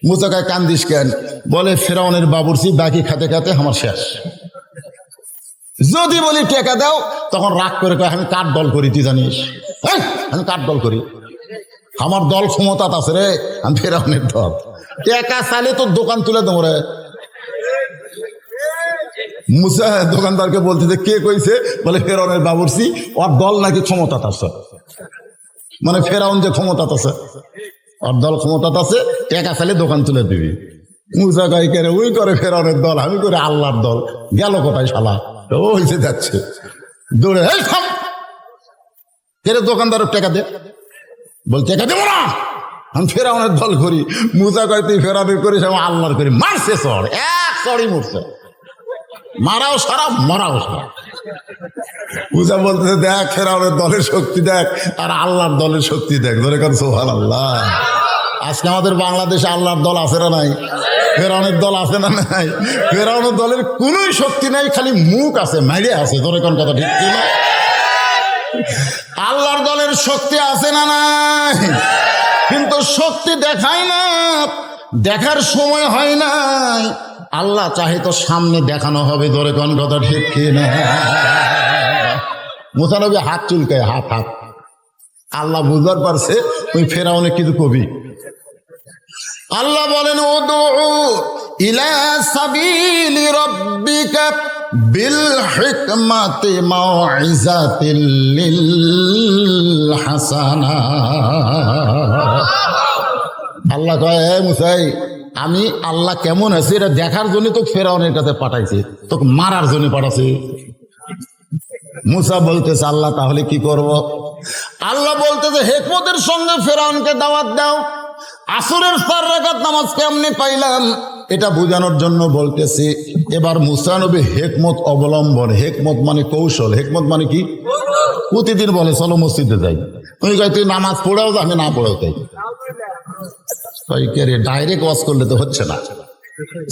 মুসা কয় কান্দিস কেন? বলে ফেরাউনের বাবুর্চি বাকি খাতে খাতে আমার শেষ। যদি বলি টেকা দাও, তখন রাগ করে কয় আমি কার দল করি তুই জানিস? আমি কার দল করি? আমার দল ক্ষমতাত আছে রে, আমি ফেরাউনের দল। টেকা চাইলে তোর দোকান তুলে দেবো রে। মুসা দোকানদারকে বলতেছে কে কইছে? বলে ফেরাউনের বাবুর্চি, ওর দল নাকি ক্ষমতাত আছে। মানে ফেরাউন যে ক্ষমতাত আছে, ওর দল ক্ষমতাত আছে, টেকা চাইলে দোকান তুলে দিবি। মুসা কয় কে রে? ওই করে ফেরাউনের দল, আমি করে আল্লাহর দল। গেল কোথায় শালা? ও হইছে যাচ্ছে দৌড়ে, এই থাম, কে রে দোকানদার টেকা দে। বল টেকা দেবো না, আমি ফেরাউনের দল করি। মুসা কয় তুই ফেরাউনের করিস, আমি আল্লাহর করি। মারছে চড়, এক চড়ই মরছে। মারাও সারা, মারাও সারা। মুসা বলতেছে দেখ ফেরাউনের দলের শক্তি দেখ, আর আল্লাহর দলের শক্তি দেখ। ধরে কর সুবহানাল্লাহ। আজকে আমাদের বাংলাদেশে আল্লাহর দল আছে না নাই? ফেরাউনের দল আছে না নাই? ফেরাউনের দলের কোন শক্তি নাই, খালি মুখ আছে, মাইরে আছে। ধরে কোন কথা ঠিক কিনা? আল্লাহর দলের শক্তি আছে না নাই? কিন্তু শক্তি দেখায় না, দেখার সময় হয় নাই। আল্লাহ চাহে তো সামনে দেখানো হবে। ধরে কোন কথা ঠিক কিনা? মুসা নবী হাত চুলকায়, হাত। আল্লাহ বুঝতে পারছে ওই ফেরাউনে কিছু কবি। আল্লাহ বলেন উদউ ইলা সাবিলি রাব্বিকা বিল হিকমাতি মাউইজাতিল লিল হাসানা। আল্লাহ কয় হে মুসাই, আমি আল্লাহ কেমন আছি এটা দেখার জন্য তো ফেরাউনের কাছে পাঠাইছি, তোকে মারার জন্য পাঠাইছি। মুসা বলতেছে আল্লাহ তাহলে কি করব? আল্লাহ বলতেছে হিকমতের সঙ্গে ফেরাউনকে দাওয়াত দাও। আসরের 4 রাকাত নামাজ কেমনে পাইলাম এটা বোঝানোর জন্য বলতেছি। এবার মুসা নবী হিকমত অবলম্বন, হিকমত মানে কৌশল, হিকমত মানে কি? প্রতিদিন বলে চলো মসজিদে যাই। তুই কয় তুই নামাজ পড়াও যা, আমি না পড়াও তাই। ডাইরেক্ট ওয়াজ করলে তো হচ্ছে না।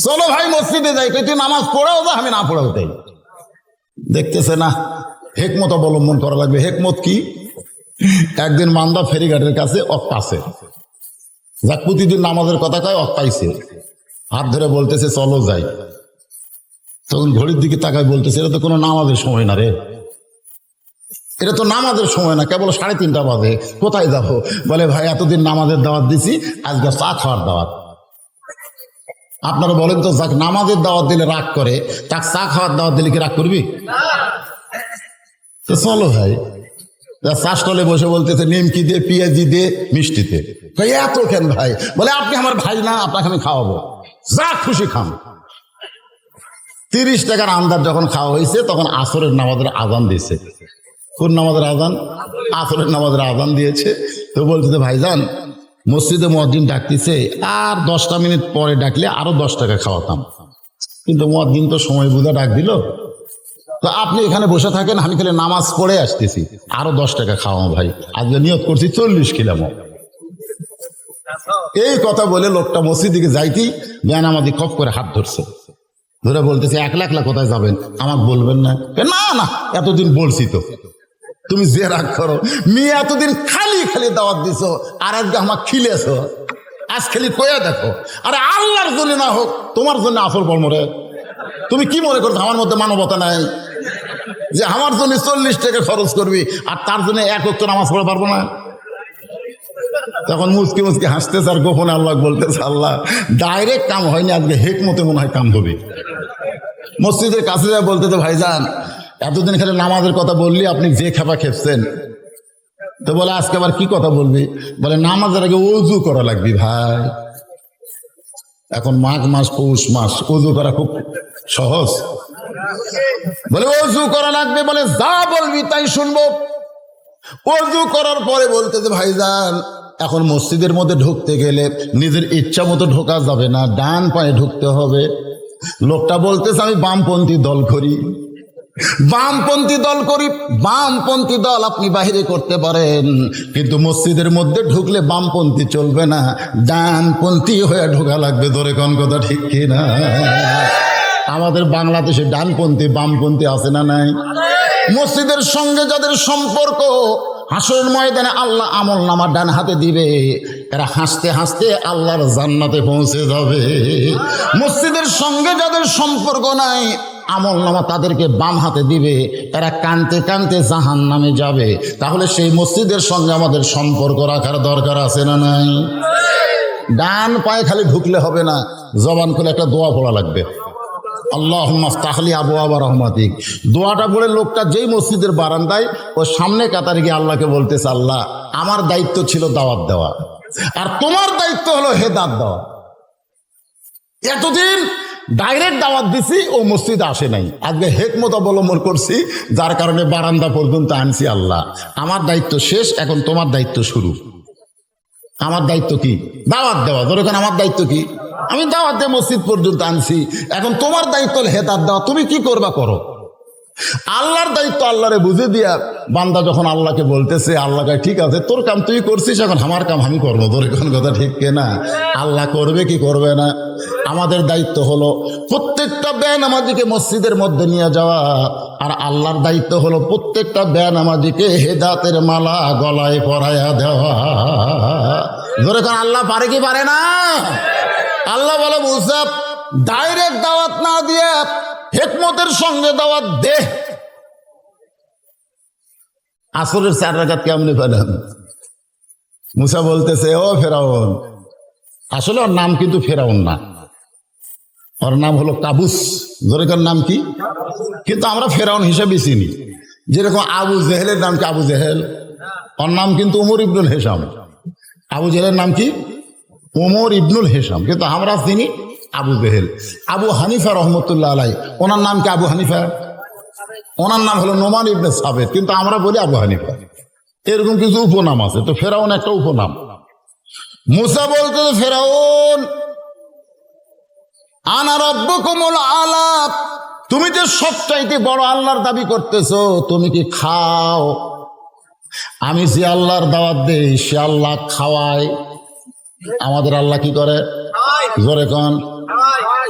চলো ভাই মসজিদে যাই, তুই নামাজ পড়াও যা, আমি না পড়াও তাই। দেখতেছে না, হিকমত অবলম্বন করা লাগবে। হিকমত কি? একদিন মান্দা ফেরিঘাটের কাছে পাশে যাক প্রতিদিন নামাজের কথা কয়, পাইছে, হাত ধরে বলতেছে চলো যাই। তখন ঘড়ির দিকে তাকায় বলতেছে এটা তো কোনো নামাজের সময় না রে, এটা তো নামাজের সময় না, কেবল 3:30 বাজে, কোথায় যাবো? বলে ভাই এতদিন নামাজের দাওয়াত দিছি, আজকে চা খাওয়ার দাওয়াত। আপনারা বলেন তো, যাক নামাজের দাওয়াত দিলে রাগ করে, তাক চা খাওয়ার দাওয়াত দিলে কি রাগ করবি? তো চলো ভাই। চাষ করলে বসে বলতেছে নিমকি দিয়ে, পেঁয়াজি দিয়ে, মিষ্টিতে। এত কেন ভাই? বলে আপনি আমার ভাই না, আপনাকে আমি খাওয়াবো, যা খুশি খান। 30 টাকার আন্দাজ যখন খাওয়া হয়েছে, তখন আসরের নামাজের আজান দিয়েছে। কোন নামাজের আজান? আসরের নামাজের আজান দিয়েছে। তো বলতেছে ভাইজান মসজিদে মুয়াজ্জিন ডাকতেছে, আর 10টা মিনিট পরে ডাকলে আরো 10 টাকা খাওয়াতাম, কিন্তু মুয়াজ্জিন তো সময় বুঝা ডাক দিল। তো আপনি এখানে বসে থাকেন, আমি খালি নামাজ পড়ে আসতেছি, আরো 10 টাকা খাওয়াবো ভাই। আজকে নিয়ত করছি 40 খিলামো। এই কথা বলে লোকটা মসজিদে যাইতেই বেনামাজি খপ করে হাত ধরছে, ধরে বলতেছে একলা একলা কোথায় যাবেন, আমাকে বলবেন না? না না, এতদিন বলছি তো, তুমি যে রাগ করো, মেয়ে এতদিন খালি খালি দাওয়াত দিছো, আর আজকে আমাকে খিলেছো, আজ খালি কয়ে দেখো। আরে আল্লাহর জন্য না হোক, তোমার জন্য আসল বর্মরে। তুমি কি মনে করছো আমার মধ্যে মানবতা নাই, যে আমার জন্য 40 টাকা খরচ করবি আর তার জন্য 1 ওয়াক্ত নামাজ পড়ে পারবো না? তখন মুচকি মুচকি হাসতেছে আর গোপনে আল্লাহ বলতেছে, আল্লাহ ডাইরেক্ট কাম হয়নি, আজকে হেকমতে মনে হয় কাম হবে। মসজিদের কাছে যা বলতেছে, ভাইজান এতদিন খালি নামাজের কথা বললি, আপনি যে খেপা খেপছেন। তো বলে আজকে আবার কি কথা বলবি? বলে নামাজের আগে ওযু করা লাগবে ভাই। এখন মাঘ মাস, পৌষ মাস, ওযু করা খুব সহজ। বলে ওযু করা লাগবে, বলে যা বলবি তাই শুনবো। ওযু করার পরে বলতেছে, ভাইজান এখন মসজিদের মধ্যে ঢুকতে গেলে নিজের ইচ্ছা মতো ঢোকা যাবে না, ডান পায়ে ঢুকতে হবে। লোকটা বলতেছে, আমি বামপন্থী দল করি, বামপন্থী দল করি। বামপন্থী দল আপনি বাহিরে করতে পারেন, কিন্তু মসজিদের মধ্যে ঢুকলে বামপন্থী চলবে না, ডানপন্থী হয়ে ঢোকা লাগবে। ধরে কোন কথা ঠিক কিনা? আমাদের বাংলাদেশে ডানপন্থী বামপন্থী আছে না নাই? মসজিদের সঙ্গে যাদের সম্পর্ক, হাসরের ময়দানে আল্লাহ আমল নামা ডান হাতে দিবে, এরা হাসতে হাসতে আল্লাহর জান্নাতে পৌঁছে যাবে। মসজিদের সঙ্গে যাদের সম্পর্ক নাই, আমল নামা তাদেরকে বাম হাতে দিবে, এরা কানতে কানতে জাহান্নামে যাবে। তাহলে সেই মসজিদের সঙ্গে আমাদের সম্পর্ক রাখার দরকার আছে না নাই? ডান পায়ে খালি ঢুকলে হবে না, জবান খুলে একটা দোয়া পড়া লাগবে, আল্লাহুম্মা আফতাহলি আবওয়াবা রাহমাতিক। দোয়াটা পড়ে লোকটা যেই মসজিদের বারান্দায় ও সামনে কাতারে গিয়ে আল্লাহকে বলতেছে, আল্লাহ আমার দায়িত্ব ছিল দাওয়াত দেওয়া, আর তোমার দায়িত্ব হলো হেদায়েত দেওয়া। এতদিন ডাইরেক্ট দাওয়াত দিছি, ও মসজিদে আসে নাই, আজকে হিকমত অবলম্বন করছি, যার কারণে বারান্দা পর্যন্ত আনছি। আল্লাহ আমার দায়িত্ব শেষ, এখন তোমার দায়িত্ব শুরু। আমার দায়িত্ব কি? দাওয়াত দেওয়া। ধরো এখন আমার দায়িত্ব কি? আমি দাওয়াত দিয়ে মসজিদ পর্যন্ত আনছি, এখন তোমার দায়িত্ব হলো হেদায়েত দেওয়া, তুমি কি করবা করো। আল্লাহর দায়িত্ব আল্লাহরে বুঝে দিয়া বান্দা যখন আল্লাহকে বলতেছে, আল্লাহ কয় ঠিক আছে তোর কাম তুই করছিস, এখন আমার কাম আমি করবো। তোর কোন কথা ঠিক কিনা? আল্লাহ করবে কি করবে না? আমাদের দায়িত্ব হলো প্রত্যেকটা বেনামাজিকে মসজিদের মধ্যে নিয়ে যাওয়া, আর আল্লাহর দায়িত্ব হলো প্রত্যেকটা বেনামাজিকে হেদায়েতের মালা গলায় পরাইয়া দেওয়া। ধরে কারণ আল্লাহ পারে কি পারে না? আল্লাহ বলে, মুসা ডাইরেক্ট দাওয়াত না দিয়ে হিকমতের সঙ্গে দাওয়াত দে। আসরের 4 রাকাত কেমনে পেলেন? মুসা বলতেছে, ও ফেরাউন, আসলে ওর নাম কিন্তু ফেরাউন না, ওর নাম হলো কাবুস। জোরেকার নাম কি? কিন্তু আমরা ফেরাউন হিসেবে চিনি। যেরকম আবু জেহেলের নাম কি আবু জেহেল, ওর নাম কিন্তু উমর ইবনুল হিসাম। আবু জেহেলের নাম কি? উমর ইবনুল হিসাম, কিন্তু আমরা চিনি আবু জেহেল। আবু হানিফা রহমতুল্লাহ আলাই, ওনার নাম কি আবু হানিফা? ওনার নাম হলো নোমান ইবনে সাবেত, কিন্তু আমরা বলি আবু হানিফা। এরকম কিছু উপনাম আছে, তো ফেরাউন একটা উপনাম। মুসা বলতে, ফেরাউন আনা রাব্বুকুমুল আলা, তুমি যে সবচাইতে বড় আল্লাহর দাবি করতেছো, তুমি কি খাও? আমি যে আল্লাহর দাওয়াত দেই সে আল্লাহ খাওয়ায়। আমাদের আল্লাহ কি করে? জোরে কন।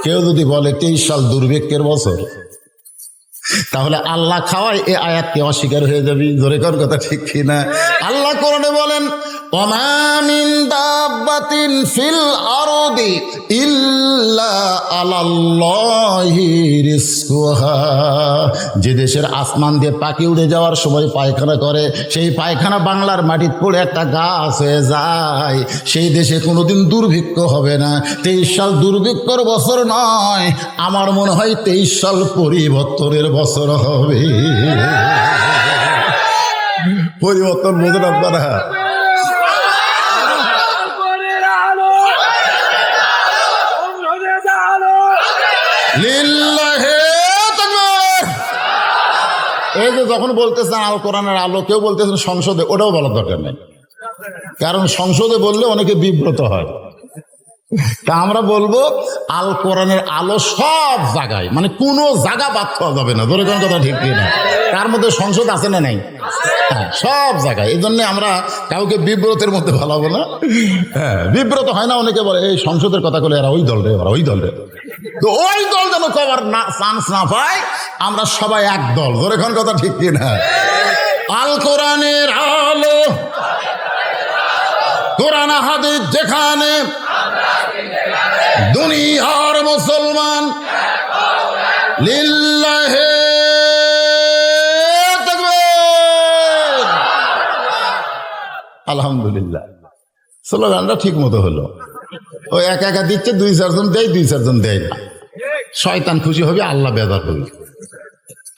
কেউ যদি বলে 23 সাল দুর্ভিক্ষের বছর, তাহলে আল্লাহ খাওয়ায়, এ আয়াতকে অস্বীকার হয়ে যাবি। জোরে কর কথা ঠিক কিনা? আল্লাহ কোরআনে বলেন, ওমা মিন দাব্বাতিন ফিল আরদি ইল্লা আলাল্লাহি রিজকুহা। যে দেশের আসমান দিয়ে পাখি উড়ে যাওয়ার সময় পায়খানা করে, সেই পায়খানা বাংলার মাটিতে পড়ে একটা গাছ হয়ে যায়, সেই দেশে কোনোদিন দুর্ভিক্ষ হবে না। 23 সাল দুর্ভিক্ষর বছর নয়, আমার মনে হয় 23 সাল পরিবর্তনের বছর হবে। পরিবর্তন বোঝেন আপনারা? এই যে যখন বলতেছেন আল কোরআনের আলো, কেউ বলতেছেন সংসদে, ওটাও বলার দরকার নেই, কারণ সংসদে বললে অনেকে বিব্রত হয়। তা আমরা বলবো আল কোরআনের আলো সব জায়গায়, মানে কোনো জায়গা বাদ পাওয়া যাবে না, ধরে কোন কথা ঠিক না। তার মধ্যে সংসদ আছে না নাই? হ্যাঁ, সব জায়গায়। এই জন্য আমরা কাউকে বিব্রতের মধ্যে ভালাবো না। হ্যাঁ, বিব্রত হয় না, অনেকে বলে এই সংসদের কথা বলে এরা ওই দল রে, ওরা ওই দল রে। তো ওই দল যেন কবার না চান্স না পায়, আমরা সবাই এক দল, ধরে কোন কথা ঠিক না। আল কোরআনের আলো, কোরআন হাদিস যেখানে, দুনিয়ার মুসলমান লিল্লাহে তাকবীর। আলহামদুলিল্লাহ, স্লোগানটা ঠিক মতো হলো। ওই একা একা দিচ্ছে, দুই চারজন দেয়, দুই চারজন দেয় না। শয়তান খুশি হবে, আল্লাহ বেজার হবে।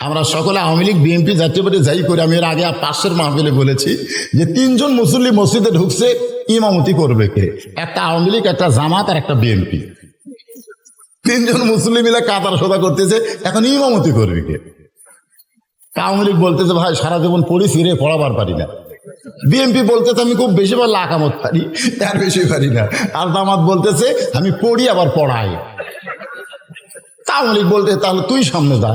আমরা সকলে আওয়ামী লীগ বিএনপি জাতীয় পার্টি যাই করে, আমি এর আগে পাশের মাহফিলে বলেছি যে 3 জন মুসল্লি মসজিদে ঢুকছে, ইমামতি করবে কে? একটা আওয়ামী লীগ, একটা জামাত আর একটা বিএনপি। 3 জন মুসল্লি মিলে কাতার সোদা করতেছে, এখন ইমামতি করবে কে? আওয়ামী লীগ বলতেছে ভাই সারা জীবন পড়ি, ফিরে পড়াবার পারি না। বিএনপি বলতেছে আমি খুব বেশি পারলে আকামত পারি, তার বেশি পারি না। আর জামাত বলতেছে আমি পড়ি আবার পড়াই। আওয়ামী লীগ বলতে তাহলে তুই সামনে যা।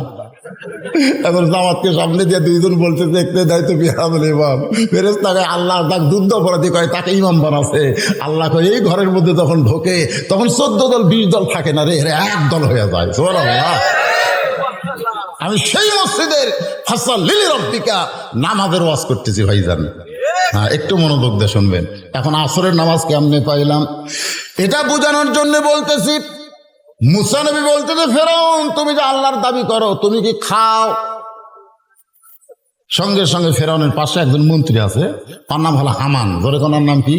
এখন জামাতকে সামনে দিয়ে 2 জন বলছে দেখতে দেয় তো বিহাবুল ইমাম, ফেরেশতাকে আল্লাহ তাক যুদ্ধ অপরাধী কয়, তাকে ইমাম বানাচ্ছে। আল্লাহ কয় এই ঘরের মধ্যে যখন ঢোকে তখন 14 দল 20 দল থাকে না রে, এক দল হয়ে যায়। সুবহানাল্লাহ। আমি সেই মসজিদের ফাসাল্লি রাব্বিকা নামাজের ওয়াজ করতেছি ভাইজান। হ্যাঁ, একটু মনোযোগ দিয়ে শুনবেন। এখন আসরের নামাজ কেমনে পাইলাম এটা বোঝানোর জন্য বলতেছি। মুসা নবী বলতেছে ফেরাউন তুমি যে আল্লাহর দাবি করো, তুমি কি খাও? সঙ্গে সঙ্গে ফেরাউনের পাশে একজন মন্ত্রী আছে, তার নাম হলো হামান। ধরে কোনার নাম কি?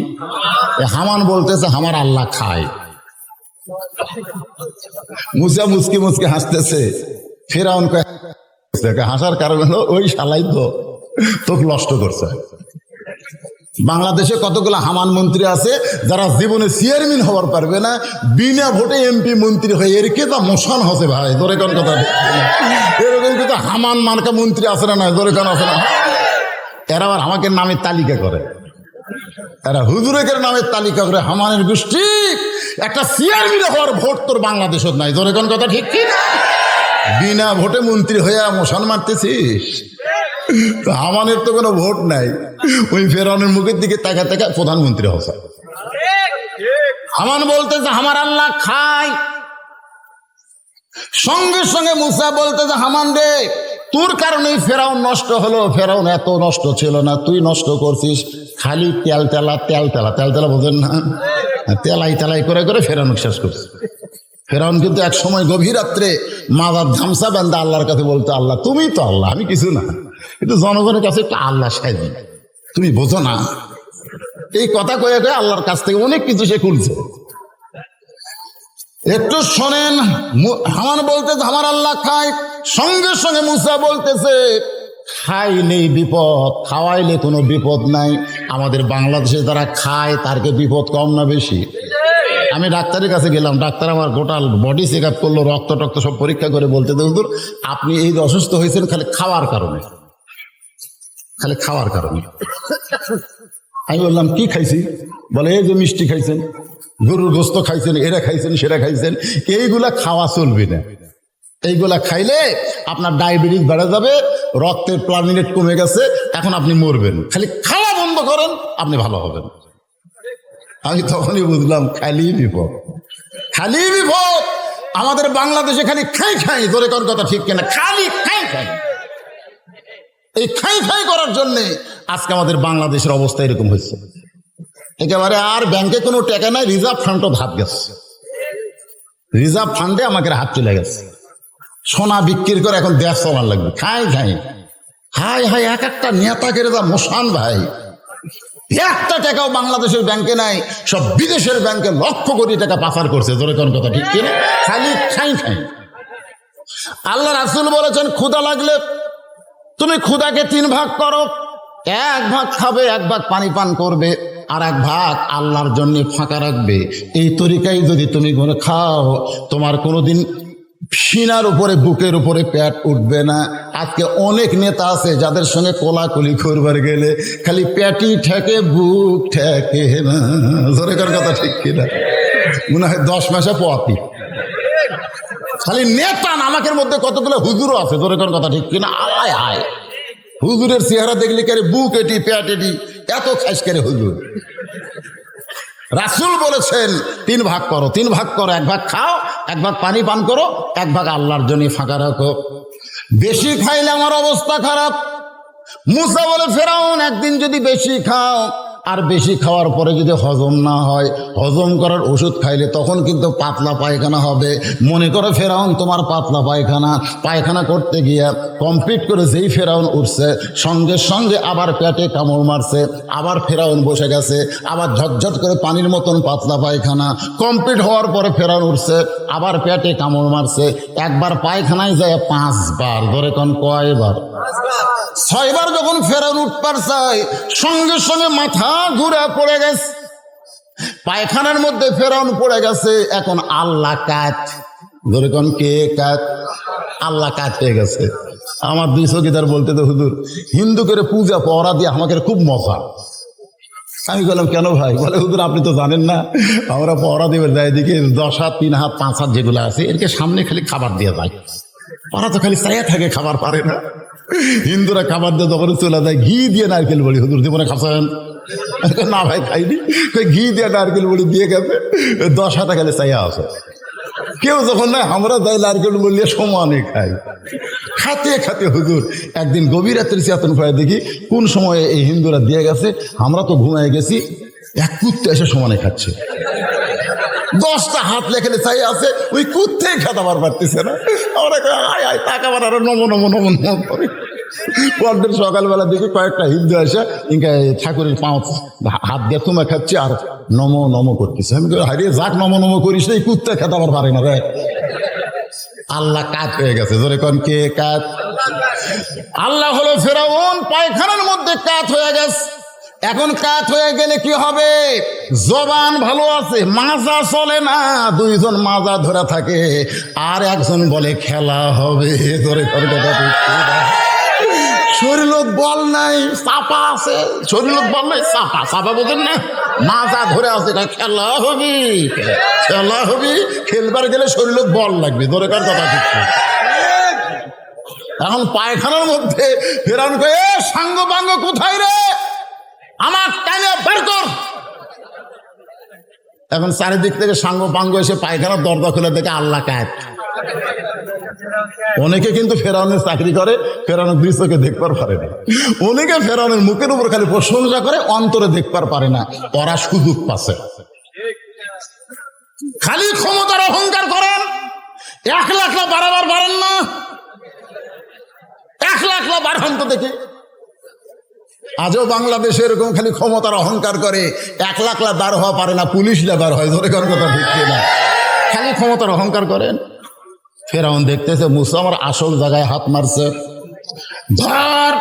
হামান বলতেছে আমার আল্লাহ খায়। মুসা মুসকি মুসকি হাসতেছে। ফেরাউন হাসার কারণ হলো ওই শালাই তো তোকে নষ্ট করছে। বাংলাদেশে কতগুলো হামান মন্ত্রী আছে যারা জীবনে চেয়ারম্যান হওয়ার পারবে না, বিনা ভোটে এমপি মন্ত্রী হয়ে এর কে তা মোশান হসে ভাই, ধরে কোন কথা। এরকম কিন্তু হামান মার্কা মন্ত্রী আছে না, নয় ধরে কোন আছে না। এরা আবার আমাকে নামের তালিকা করে, এরা হুজুরের নামের তালিকা করে। হামানের গোষ্ঠী একটা চেয়ারম্যান হওয়ার ভোট তোর বাংলাদেশত নাই, ধরে কোন কথা ঠিক কি? বিনা ভোটে মন্ত্রী হয়ে মোশান মারতেছিস। হামানের তো কোনো ভোট নাই, ওই ফেরাউনের মুখের দিকে তাকা তাকা প্রধানমন্ত্রী হসা। হামান বলতেছে আমার আল্লাহ খায়। সঙ্গে সঙ্গে মুসা বলতেছে হামান রে তোর কারণেই ফেরাউন নষ্ট হলো। ফেরাউন এত নষ্ট ছিল না, তুই নষ্ট করছিস। খালি তেল তেলা তেল তেলা তেল তেলা বোঝেন না, তেলাই তেলাই করে করে ফেরাউন শেষ করছে। ফেরাউন কিন্তু এক সময় গভীর রাত্রে মাজার ধামসা বান্ধা আল্লাহর কাছে বলতো আল্লাহ তুমি তো আল্লাহ, আমি কিছু না, কিন্তু জনগণের কাছে একটা আল্লাহ সাইজি, তুমি বোঝো না। এই কথা কয়ে কয়ে আল্লাহর কাছ থেকে অনেক কিছু সে খুলছে। একটু শোনেন, হামান বলতেছে আমার আল্লাহ খায়। সঙ্গে সঙ্গে মুসা বলতেছে খাইলেই বিপদ, খাওয়াইলে কোনো বিপদ নাই। আমাদের বাংলাদেশে যারা খায় তার কি বিপদ কম না বেশি? আমি ডাক্তারের কাছে গেলাম, ডাক্তার আমার গোটাল বডি চেক আপ করলো, রক্ত টক্ত সব পরীক্ষা করে বলতে হুজুর আপনি এই অসুস্থ হয়েছেন খালি খাওয়ার কারণে, খালি খাওয়ার কারণে। আমি বললাম কি খাইছি? বলে এই যে মিষ্টি খাইছেন, গরুর গোস্ত খাইছেন, এরা খাইছেন, সেটা খাইছেন, এইগুলা খাওয়া চলবে না। এইগুলা খাইলে আপনার ডায়াবেটিস বেড়ে যাবে, রক্তের প্লামিনেট কমে গেছে, এখন আপনি মরবেন। খালি খাওয়া বন্ধ করেন, আপনি ভালো হবেন। আমি তখনই বুঝলাম খালি বিপদ, খালি বিপদ। আমাদের বাংলাদেশে খালি খাই খাই, ধরে কোন কথা ঠিক কিনা, খালি খাই খাই। এই খাই খাই করার জন্যে আজকে আমাদের বাংলাদেশের অবস্থা এরকম হয়েছে। একেবারে আর ব্যাংকে কোনো টাকা নাই, রিজার্ভ ফান্ডও হাত গেছে, রিজার্ভ ফান্ডে আমাকে হাত চলে গেছে। সোনা বিক্রি করে এখন দেশ চলার লাগবে, খাই খাই। হাই হাই, এক একটা নেতাকে যা মোশান ভাই, একটা টাকাও বাংলাদেশের ব্যাংকে নাই, সব বিদেশের ব্যাংকে লক্ষ কোটি টাকা পাচার করছে, ধরে কোন কথা ঠিক কিনা, খালি খাই খাই। আল্লাহ রাসূল বলেছেন ক্ষুধা লাগলে তুমি ক্ষুধাকে 3 ভাগ করো, 1 ভাগ খাবে, 1 ভাগ পানি পান করবে, আর 1 ভাগ আল্লাহর জন্য ফাঁকা রাখবে। এই তরিকায় যদি তুমি করে খাও, তোমার কোনোদিন সিনার উপরে বুকের উপরে পেট উঠবে না। আজকে অনেক নেতা আছে যাদের সঙ্গে কোলাকুলি করবার গেলে খালি পেটি ঠেকে, বুক ঠেকে না, ধরে কার কথা ঠিক কিনা। মনে হয় 10 মাসে পোয়াতি। খালি নেতা নামাকের মধ্যে কতগুলো হুজুরও আছে, তোর কোন কথা ঠিক কিনা? আয় আয়, হুজুরের চেহারা দেখলে কারে বুক এটি পেট এটি, এত খাস করে হুজুর। রাসূল বলেছেন 3 ভাগ করো, 3 ভাগ করো, 1 ভাগ খাও, 1 ভাগ পানি পান করো, 1 ভাগ আল্লাহর জন্য ফাঁকা রাখো। বেশি খাইলে আমার অবস্থা খারাপ। মুসা বলে ফেরাউন, একদিন যদি বেশি খাও আর বেশি খাওয়ার পরে যদি হজম না হয়, হজম করার ওষুধ খাইলে তখন কিন্তু পাতলা পায়খানা হবে। মনে করে ফেরাউন তোমার পাতলা পায়খানা করতে গিয়া কমপ্লিট করে যেই ফেরাউন উঠছে, সঙ্গে সঙ্গে আবার পেটে কামড় মারছে, আবার ফেরাউন বসে গেছে, আবার ঝটঝট করে পানির মতন পাতলা পায়খানা কমপ্লিট হওয়ার পরে ফেরাউন উঠছে, আবার পেটে কামড় মারছে। একবার পায়খানায় যায় 5 বার, ধরে কোন কয়বার? 6 বার যখন ফেরাউন উঠবার চায়, সঙ্গে সঙ্গে মাথা ঘুরে পড়ে গেছে, পায়খানার মধ্যে ফেরাউন পড়ে গেছে। এখন আল্লাহ কাত, ধরে কোন কে কাত? আল্লাহ কাত পেয়ে গেছে। আমার 2 চৌকিদার বলতে তো হুজুর হিন্দু করে পূজা পড়া দিয়ে আমাকে খুব মজা। আমি বললাম কেন ভাই? বলে হুজুর আপনি তো জানেন না, আমরা পড়া দেবে যাই দিকে 10 হাত 3 হাত 5 হাত যেগুলো আছে এরকে সামনে খালি খাবার দিয়ে যায়। ওরা তো খালি চাইয়া থাকে, খাবার পারে না। হিন্দুরা খাবার দিয়ে যখন চলে যায় ঘি দিয়ে নারকেল বড়ি, হুজুর জীবনে খাচ্ছেন? না ভাই খাইনি। ঘি দিয়ে নারকেল বড়ি দিয়ে গেছে, 10 হাতে খালি চাইয়া আছে। কেউ যখন না আমরা যাই নারকেল বড়ি সমানে খাই। খাতে খাতে হুজুর একদিন গভীর রাত্রে চেতন করে দেখি কোন সময়ে এই হিন্দুরা দিয়ে গেছে, আমরা তো ঘুমায় গেছি, এক কুত্তে এসে সমানে খাচ্ছে। 10টা হাত লেখেলে চাই আছে, ওই কুত্তে খাতাবার পারতেছে না। আমরা আয় আয় তাকাবার আরো নম নম নম নম করে। পরদিন সকালবেলা দেখি কয়েকটা হিন্দু এসে ইনকা ঠাকুরের পাঁচ হাত দিয়ে তোমা খাচ্ছে আর নম নম করতেছে। আমি হারিয়ে যাক নম নম করিস, এই কুত্তে খাতাবার পারে না রে। আল্লাহ কাত হয়ে গেছে, ধরে কোন কে কাত? আল্লাহ হলো ফেরাউন, পায়খানার মধ্যে কাত হয়ে গেছে। এখন কাত হয়ে গেলে কি হবে? জবান ভালো আছে, মাজা চলে না, 2 জন মাজা ধরে থাকে, আর একজন বলে খেলা হবে। ধরে শরীর বল নাই, চাপা আছে, শরীর বল নাই, চাপা চাপা বোঝেন না, মাজা ধরে আছে, খেলা হবি খেলা হবি। খেলবার গেলে শরীর বল লাগবে, ধরে কার কথা ঠিক। এখন পায়খানার মধ্যে ফেরাউন কয়ে সাঙ্গ বাঙ্গ কোথায় রে, আমার টাইমে বের কর। এখন চারিদিক থেকে সাঙ্গ পাঙ্গ এসে পায়খানার দরজা খুলে দেখে আল্লাহ কাত। অনেকে কিন্তু ফেরাউনের চাকরি করে, ফেরাউনের দৃশ্যকে দেখবার পারে না। অনেকে ফেরাউনের মুখের উপর খালি প্রশংসা করে, অন্তরে দেখবার পারে না। ওরা সুযোগ পাচ্ছে, খালি ক্ষমতার অহংকার করেন। 1 লাখ বাড়াবার পারেন না, 1 লাখ বাড়ান তো দেখি। আজও বাংলাদেশে এরকম খালি ক্ষমতার অহংকার করে, 1 লাখ বার হওয়া পারে না, পুলিশ বার হয়। ধরে কোন কথা ঠিক না, খালি ক্ষমতার অহংকার করেন। ফেরাউন দেখতেছে মুসা আমার আসল জায়গায় হাত মারছে, ধর।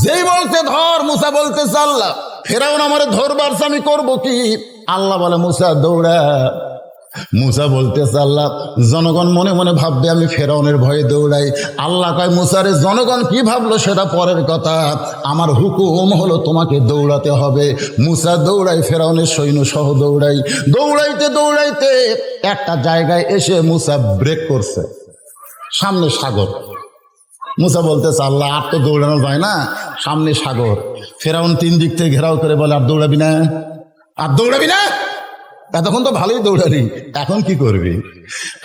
যেই বলতে ধর, মুসা বলতেছে আল্লাহ ফেরাউন আমার ধরবার, আমি করবো কি? আল্লাহ বলে মুসা দৌড়া। মুসা বলতেছে আল্লাহ জনগণ মনে মনে ভাববে আমি ফেরাউনের ভয়ে দৌড়াই। আল্লাহ কয় মুসারে জনগণ কি ভাবলো সেটা পরের কথা, আমার হুকুম হলো তোমাকে দৌড়াতে হবে। মুসা দৌড়াই, ফেরাউনের সৈন্য সহ দৌড়াই। দৌড়াইতে দৌড়াইতে একটা জায়গায় এসে মুসা ব্রেক করছে, সামনে সাগর। মুসা বলতেছে আল্লাহ আর তো দৌড়ানো যায় না, সামনে সাগর। ফেরাউন 3 দিক থেকে ঘেরাও করে বলে আর দৌড়াবি না, আর দৌড়াবি না। এতক্ষণ তো ভালোই দৌড়ালি, এখন কি করবি?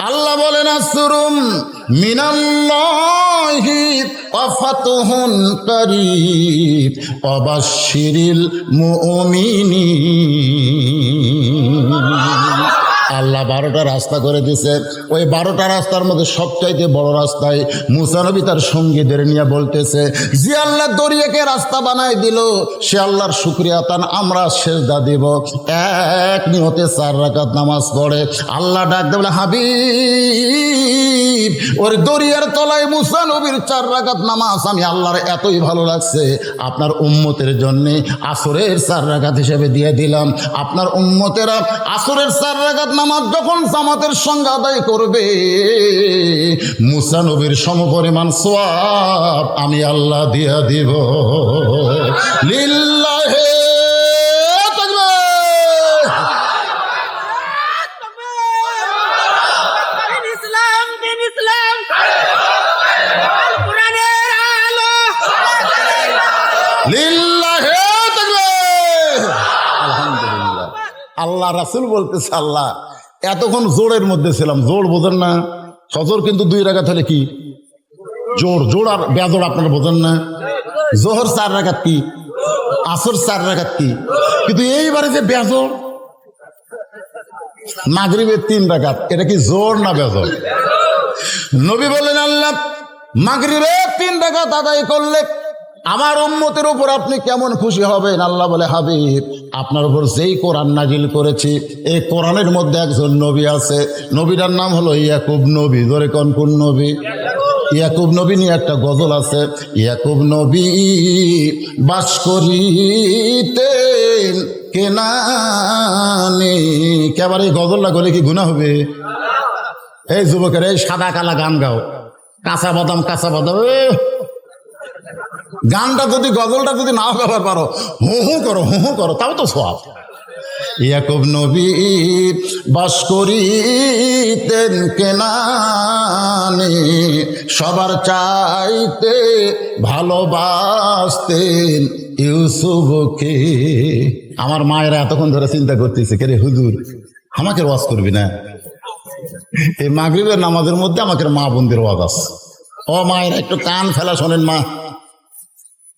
আল্লাহ বলেন আসরুম মিনাল্লাহি ওয়া ফাতহুন কারীব ওয়া বাশশিরিল মুমিনিন। আল্লাহ 12টা রাস্তা করে দিছে। ওই 12টা রাস্তার মধ্যে সবচাইতে বড় রাস্তায় মুসা নবী তার সঙ্গীদের নিয়ে বলতেছে, যে আল্লাহ দরিয়াকে রাস্তা বানাই দিল সে আল্লাহর শুকরিয়া তান আমরা সেজদা দিব। 1 নিয়তে 4 রাকাত নামাজ পড়ে আল্লাহ ডাক দেবে, হাবিব ওর দরিয়ার তলায় মুসা নবীর 4 রাকাত নামাজ আমি আল্লাহর এতই ভালো লাগছে, আপনার উম্মতের জন্য আসরের 4 রাকাত হিসেবে দিয়ে দিলাম। আপনার উম্মতেরা আসরের 4 রাকাত নামাজ যখন জামাতের সঙ্গে আদায় করবে, মুসা নবীর সমপরিমাণ সওয়াব আমি আল্লাহ দিয়া দিব। লিল্লাহি তাকবীর। রাসূল বলতেছে আল্লাহ এতক্ষণ জোরের মধ্যে ছিলাম, জোর বোঝেন না? ফজর কিন্তু 2 রাকাত হলে কি জোর, জোর আর বেজোর আপনারা বোঝেন না? জোহর 4 রাকাত কি, আসর 4 রাকাত কি, কিন্তু এইবারে যে বেজোর মাগরিবের 3 রাকাত, এটা কি জোর না বেজোর? নবী বললেন আল্লাহ মাগরিবের 3 রাকাত আদায় করলে আমার উম্মতের উপর আপনি কেমন খুশি হবেন? আল্লাহ বলে হাবিব আপনার উপর যেই কোরআন নাজিল করেছি এই কোরআনের মধ্যে একজন নবী আছে, নবীটার নাম হলো ইয়াকুব নবী। ধরে কোন নবী? ইয়াকুব নবী নিয়ে একটা গজল আছে, ইয়াকুব নবী বাস করিতেন কেনানে। কেবার এই গজলটা করে কি গুনাহ হবে? এই যুবকের এই সাদা কালা গান গাও, কাঁচা বাদাম কাঁচা বাদাম, গানটা যদি গজলটা যদি নাও গাবার পারো, হু হু করো তাও তো সওয়াব। ইয়াকুব নবী বাস করিতেন কেনানে, সবার চাইতে ভালোবাসতেন ইউসুফকে। আমার মায়েরা এতক্ষণ ধরে চিন্তা করতেছে কে রে হুজুর আমাকে ওয়াজ করবি না? এই মাগরিবের নামাজের মধ্যে আমাকে মা বোনদের ওয়াজ আছে। ও মায়েরা একটু কান ফেলা শোনেন। মা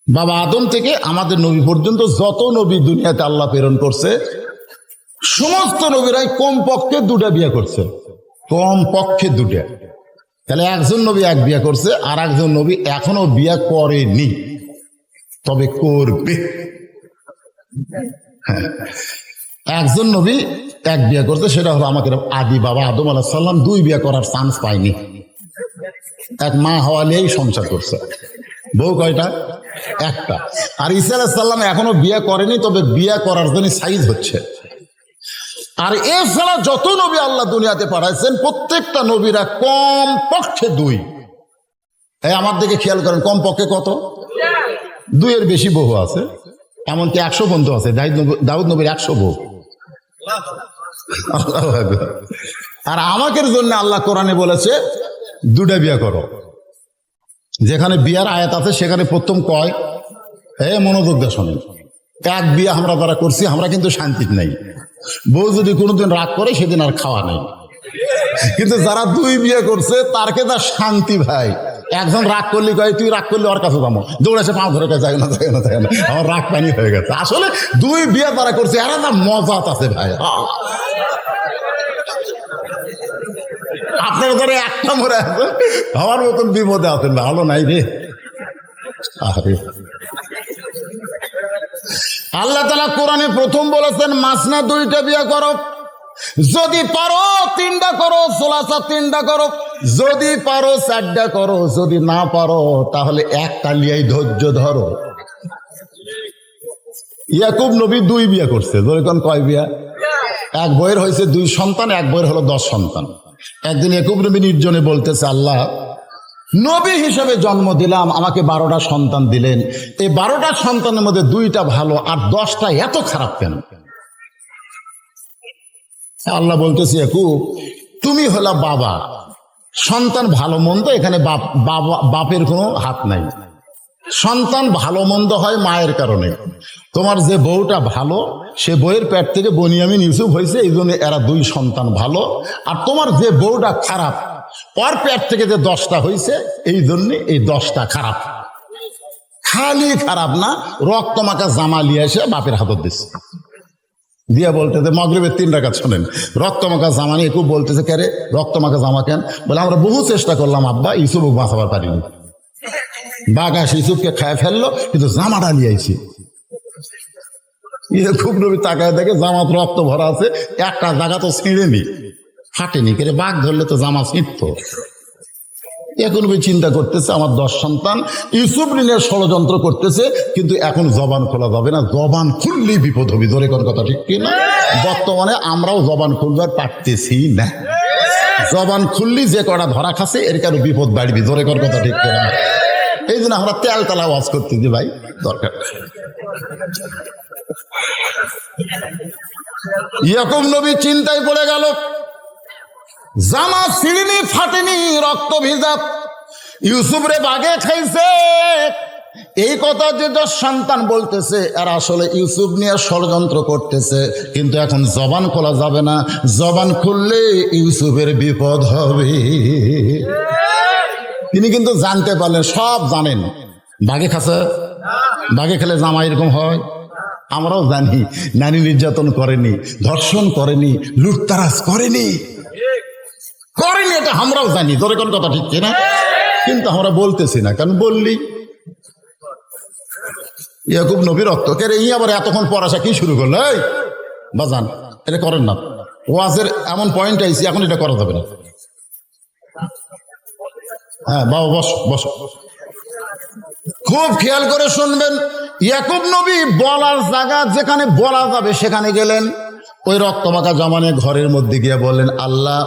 বাবা আদম থেকে আমাদের নবী পর্যন্ত যত নবী দুনিয়াতে আল্লাহ প্রেরণ করছে সমস্ত নবীরাই কমপক্ষে 2টা বিয়ে করছে, কমপক্ষে 2টা। তাহলে একজন নবী 1 বিয়ে করছে, আর একজন নবী এখনো বিয়ে করেনি, তবে করবে। হ্যাঁ, একজন নবী 1 বিয়ে করছে, সেটা হলো আমাকে আদি বাবা আদম আলাইহিস সালাম 2 বিয়ে করার চান্স পায়নি, 1 মা হওয়া নিয়েই সংসার করছে। বউ কয়টা? 1টা। আর ঈসা আলাইহিস সালাম এখনো বিয়ে করেনি, তবে বিয়ে করার জন্য সাইজ হচ্ছে। আর এছাড়া যত নবী আল্লাহ দুনিয়াতে পাঠাইছেন প্রত্যেকটা নবীরা কম পক্ষে 2। এই আমার দিকে খেয়াল করেন, কম পক্ষে কত? 2 এর বেশি বহু আছে, এমনকি 100 বন্ধু আছে। দাউদ নবীর 100 বউ। আর আমাদের জন্য আল্লাহ কোরআনে বলেছে 2টা বিয়ে করো। যেখানে বিয়ার আয়াত আছে সেখানে প্রথম কয়, মনোযোগ দিয়ে শোনেন, 1 বিয়ে আমরা যারা করছি আমরা কিন্তু শান্তি নাই। বউ যদি কোনোদিন রাগ করে সেদিন আর খাওয়া নেই। কিন্তু যারা 2 বিয়ে করছে তারকে তার শান্তি ভাই। একজন রাগ করলে কয় তুই রাগ করলে ওর কাছে যাবো, দৌড়েছে পাও ধরে যায় না, আমার রাগ পানি হয়ে গেছে। আসলে 2 বিয়ে তারা করছে, এরা না মজা আছে ভাই। আপনারা ধরে একটা মরে আছে, আমার মতন বিপদে আছেন, ভালো নাই রে। আল্লাহ তাআলা কোরআনে প্রথম বলেছেন মাসনা 2টা বিয়ে করো, যদি পারো 3টা করো, সোলাসা 3টা করো, যদি পারো 4টা করো, যদি না পারো তাহলে 1টা লিয়াই ধৈর্য ধরো। ইয়াকুব নবী 2 বিয়ে করছে। ধরেন কয় বিয়া? 1 বইয়ের হয়েছে 2 সন্তান, 1 বইয়ের হলো 10 সন্তান। একদিন ইয়াকুব নবী নির্জনে বলতেছে আল্লাহ নবী হিসেবে জন্ম দিলাম, আমাকে 12টা সন্তান দিলেন, এই 12টা সন্তানের মধ্যে 2টা ভালো আর 10টা এত খারাপ কেন? আল্লাহ বলতেছে ইয়াকুব তুমি হলা বাবা, সন্তান ভালো মন্দ এখানে বাপের কোনো হাত নাই। সন্তান ভালো মন্দ হয় মায়ের কারণে। তোমার যে বউটা ভালো সে বউয়ের পেট থেকে বনিয়ামিন ইউসুফ হয়েছে, এই জন্য এরা 2 সন্তান ভালো। আর তোমার যে বউটা খারাপ ওর পেট থেকে যে 10টা হয়েছে এই জন্য এই 10টা খারাপ। খালি খারাপ না, রক্ত মাখা জামা লিয়ে এসে বাপের হাতত দিচ্ছে, দিয়া বলতেছে মাগরিবের 3 রাকাত শোনেন, রক্ত মাখা জামা নিয়ে খুব বলতেছে কে রে রক্ত মাখা জামা কেন? বলে আমরা বহু চেষ্টা করলাম আব্বা, ইউসুফ বাঁচাবার পারিনি, বাগাস ইউসুফকে খায় ফেললো, কিন্তু জামাটা নিয়ে আইছি। খুব নবী তাকায় দেখে জামাত রক্ত ভরা আছে, একটা জায়গা তো ছিঁড়েনি, ফাটেনি, কে বাঘ ধরলে তো জামা ছিঁড়ত। এখন চিন্তা করতেছে আমার 10 সন্তান, ইউসুফ নিয়ে ষড়যন্ত্র করতেছে, কিন্তু এখন জবান খোলা যাবে না, জবান খুললেই বিপদ হবে। ধরে কোন কথা ঠিক কিনা? বর্তমানে আমরাও জবান খুলবার পারতেছি না, জবান খুললি যে কটা ধরা খাচ্ছে এর কারো বিপদ বাড়বি। ধরে কোন কথা ঠিক কিনা? এই জন্য আমরা তেল তালা ওয়াজ করতেছি ভাই, দরকার। ইয়াকুব নবী চিন্তায় পড়ে গেল, জামা ছিঁড়িনি ফাটেনি, রক্ত ভিজা, ইউসুফ রে বাগে খাইছে, এই কথা যে 10 সন্তান বলতেছে এরা আসলে ইউসুফ নিয়ে ষড়যন্ত্র করতেছে, কিন্তু এখন জবান খোলা যাবে না, জবান খুললে ইউসুফের বিপদ হবে। তিনি কিন্তু জানতে পারলেন, সব জানেন। বাঘে খাচ্ছে, বাঘে খেলে জামা এরকম হয়, আমরাও জানি। নারী নির্যাতন করেনি, ধর্ষণ করেনি, লুটতারাজ করেনি, এটা আমরাও জানি। তোর কোন কথা ঠিক কিনা? কিন্তু আমরা বলতেছি না, কারণ বললি ইয়াকুব নবীর রক্ত কে রে, আবার এতক্ষণ পড়াশা কি শুরু করলো? এই বাজান, এটা করেন না। ওয়াজের এমন পয়েন্ট আইছি, এখন এটা করা যাবে না। হ্যাঁ বাবা, বসো বসো, খুব খেয়াল করে শুনবেন। ইয়াকুব নবী বলার জায়গা যেখানে বলা যাবে সেখানে গেলেন। ওই রক্তমাখা জামানে ঘরের মধ্যে গিয়ে বললেন, আল্লাহ,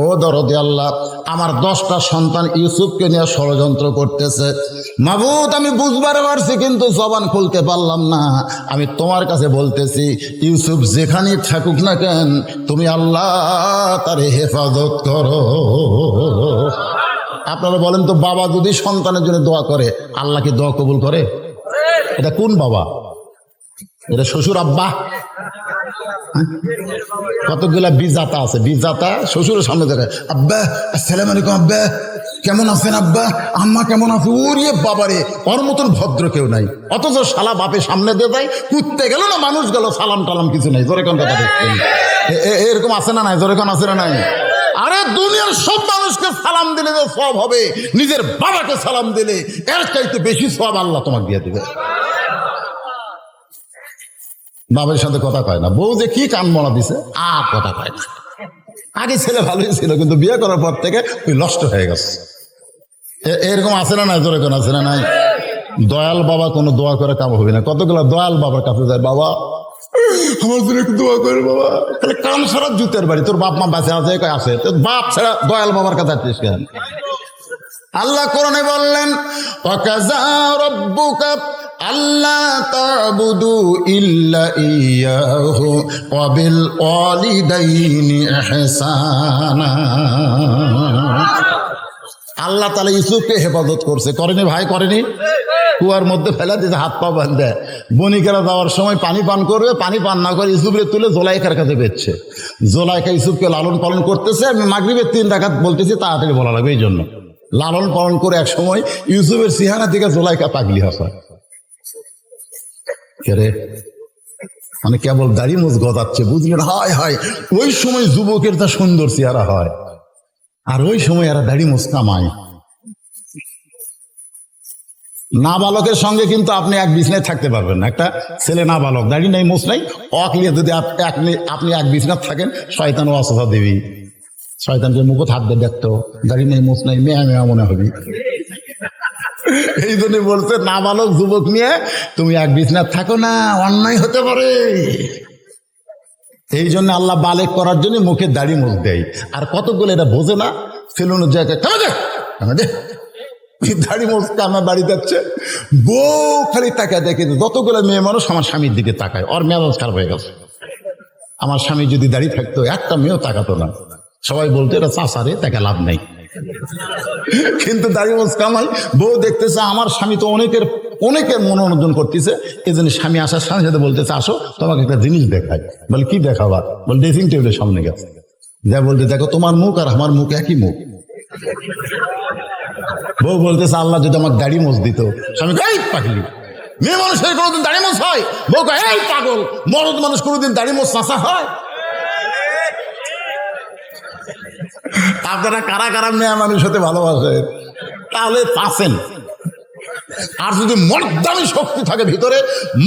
ও দরদে আল্লাহ, আমার 10টা সন্তান ইউসুফকে নিয়ে ষড়যন্ত্র করতেছে। মাবুদ, আমি বুঝবার পারছি, কিন্তু জবান খুলতে পারলাম না। আমি তোমার কাছে বলতেছি, ইউসুফ যেখানেই থাকুক না কেন, তুমি আল্লাহ তারে হেফাজত করো। আপনারা বলেন তো, বাবা যদি সন্তানের জন্য দোয়া করে, আল্লাহ কি দোয়া কবুল করে? এটা কোন বাবা? এটা শ্বশুর আব্বা? কতগুলা বিজাতা আছে, বিজাতা শ্বশুরের সামনে দেখে, আব্বা আসসালামু আলাইকুম, আব্বা কেমন আছেন, আব্বা আম্মা কেমন আছে? ওরে বাবারে, ওর মতন ভদ্র কেউ নাই। অথচ শালা বাপে সামনে দিয়ে যায়, কুত্তে গেল না মানুষ গেল, সালাম টালাম কিছু নাই। জোরে কোন কথা দেখছেন? এরকম আছে না নাই? জোরে কোন আছে না নাই? আরে দুনিয়ার সব মানুষকে সালাম দিলে যে সব হবে, নিজের বাবাকে সালাম দিলে এর চাইতে বেশি সব আল্লাহ তোমাকে দিয়ে দেবে। বাবার সাথে কথা কয় না, বউ যে কি কান মরা দিছে, আর কথা কয় না। আগে ছেলে ভালোই ছিল, কিন্তু বিয়ে করার পর থেকে ওই নষ্ট হয়ে গেছে। এরকম আছে না নাই? জোরে কোন আছে না নাই? দয়াল বাবা কোনো দোয়া করে কাম হবে না। কতগুলো দয়াল বাবার কাছে যায়, বাবা আমার জন্য একটু দোয়া করে বাবা। তাহলে কান ছাড়া জুতের বাড়ি, তোর বাপ মা বাঁচে আছে, আছে বাপ ছাড়া দয়াল বাবার কাছে আসছিস কেন? আল্লাহ কোরআনে বললেন, ওয়াকাযা রাব্বুকা আল্লা তা'বুদু ইল্লা ইয়াহু ওয়া বিল ওয়ালিদাইনি ইহসানা। আল্লাহ তাআলা ইউসুফকে হেফাজত করছে, করেনি ভাই? করেনি? কুয়ার মধ্যে ফেলা দিতে, হাত পা বাঁধে। বণিকেরা যাওয়ার সময় পানি পান করবে, পানি পান না করে ইউসুফকে তুলে জোলাইকার কাছে বেচছে। জোলাইকা ইউসুফকে লালন পালন করতেছে। আমি মাগরিবের 3 রাকাত বলতেছি, তাড়াতাড়ি বলা লাগবে, এই জন্য লালন পালন করে এক সময় ইউসুফের চেহারা থেকে জোলাইকা পাগলি হাসা। মানে কেবল দাড়ি মুছ গজাচ্ছে, বুঝলেন? হায় হায়, ওই সময় যুবকের তা সুন্দর চেহারা হয়, আর ওই সময় এরা দাড়ি মুছ কামায়। নাবালকের সঙ্গে কিন্তু আপনি এক বিছনায় থাকতে পারবেন না। একটা ছেলে নাবালক, দাড়ি নাই মুছ নাই, অকলিয়ে যদি আপনি এক বিছনায় থাকেন, শয়তান অসফা দেবী, শয়তানকে মুখত হাত দিয়ে দেখতো, দাড়ি নেই মুছ নাই, মেয়া মেয়া মনে হবে। এই জন্য বলছে, নাবালক যুবক নিয়ে তুমি এক বিছনায় থাকো না, অন্যায় হতে পারে। এই জন্য আল্লাহ বালেক করার জন্য মুখে দাড়ি মুখ দেয়। আর কতগুলো এটা বোঝে না, ফেলুনের জায়গায় দাড়ি মুখকে আমার বাড়ি যাচ্ছে, বউ খালি তাকায় দেখে। যতগুলো মেয়ে মানুষ আমার স্বামীর দিকে তাকায়, ওর মেজাজ খারাপ হয়ে গেছে। আমার স্বামী যদি দাড়ি থাকতো, একটা মেয়েও তাকাতো না। সবাই বলতো এটা চাষারে, তাকে লাভ নাই। কিন্তু দাড়ি মোজ কামাই, বউ দেখতেছে আমার স্বামী তো অনেকের মনোরঞ্জন করতেছে, এই জন্য স্বামী আসার সাথে সাথে বলতেছে, আসো তোমাকে একটা জিনিস দেখায়। বলে কি দেখাবা? বলে ড্রেসিং টেবিলের সামনে গেছে, যা বলতে, দেখো তোমার মুখ আর আমার মুখ একই মুখ। বউ বলতেছে, আল্লাহ যদি আমার দাড়ি মোজ দিত। স্বামী এই পাগলি, মেয়ে মানুষের কোনোদিন দাড়ি মোজ হয়? বউ কয়, এই পাগল, মরদ মানুষ কোনোদিন দাড়ি মোজ চাষা হয়? আপনারা কারা কারা মেয়ে মানুষ হতে ভালোবাসে, তাহলে পাচ্ছেন। আর যদি মর্দানি শক্তি থাকে ভিতরে,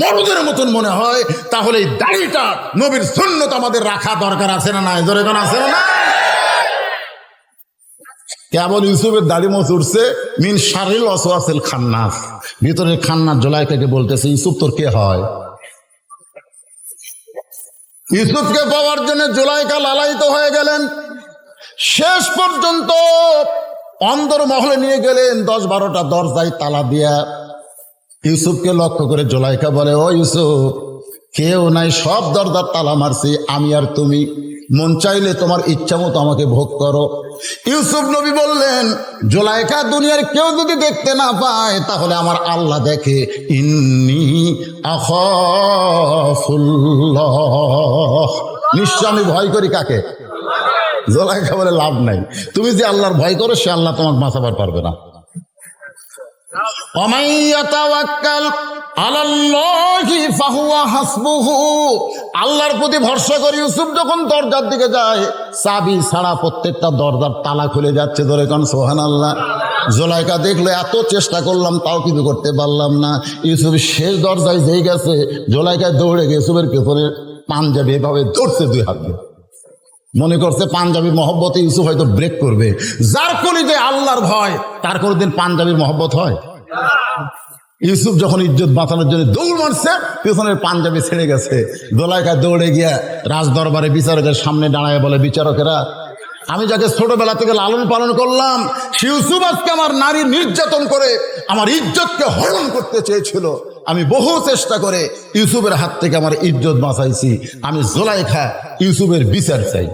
মরদের মতন মনে হয়, তাহলে এই দাড়িটা নবীর সুন্নত আমাদের রাখা দরকার আছে না নাই? জোরে কোন আছে না? কেবল ইউসুফের দাড়ি মোচ উঠছে, মিন শারিল ওয়াসওয়াসিল খান্নাস, ভিতরের খান্নাস জোলাইকাকে বলতেছে, ইউসুফ তোর কে হয়? ইউসুফকে পাওয়ার জন্য জোলাইকা লালায়িত হয়ে গেলেন। শেষ পর্যন্ত অন্দর মহলে নিয়ে গেলেন, 10-12টা দরজায় তালা দিয়া। ইউসুফকে লক্ষ্য করে জোলাইকা বলে, ও ইউসুফ, কেউ নাই, সব দরজার তালা মারছি আমি আর তুমি। মন চাইলে তোমার ইচ্ছা মতো আমাকে ভোগ করো। ইউসুফ নবী বললেন, জুলাইখা দুনিয়ার কেউ যদি দেখতে না পায় তাহলে আমার আল্লাহ দেখে। ইন্নী আখাফুল্লাহ, নিশ্চয় আমি ভয় করি কাকে? জুলাইখা বলে লাভ নাই, তুমি যে আল্লাহর ভয় করো সে আল্লাহ তোমাকে বাঁচাবার পারবে না। আল্লাহর প্রতি ভরসা করে ইউসুফ যখন দরজার দিকে যায়, চাবি ছাড়া প্রত্যেকটা দরজার তালা খুলে যাচ্ছে। ধরে কোন সুবহানাল্লাহ। জুলাইখা দেখলে এত চেষ্টা করলাম তাও কিছু করতে পারলাম না। ইউসুফ শেষ দরজায় যেই গেছে, জুলাইখা দৌড়ে গিয়ে ইউসুফের পেছনে পাঞ্জাবি এভাবে ধরছে দুই হাত দিয়ে। মনে করছে পাঞ্জাবির মহব্বতে ইউসুফ হয়তো ব্রেক করবে। যার কলিতে আল্লাহর ভয় তার কোনোদিন পাঞ্জাবির মহব্বত হয়? ইউসুফ যখন ইজ্জত বাঁচানোর জন্য দৌড় মারছে, পেছনের পাঞ্জাবি ছেড়ে গেছে। জুলাইখা দৌড়ে গিয়া রাজ দরবারে বিচারকের সামনে দাঁড়ায় বলে, বিচারকেরা, আমি যাকে ছোটবেলা থেকে লালন পালন করলাম, সে ইউসুফ আজকে আমার নারী নির্যাতন করে আমার ইজ্জতকে হরণ করতে চেয়েছিল। আমি বহু চেষ্টা করে ইউসুফের হাত থেকে আমার ইজ্জত বাঁচাইছি। আমি জুলাইখা ইউসুফের বিচার চাই।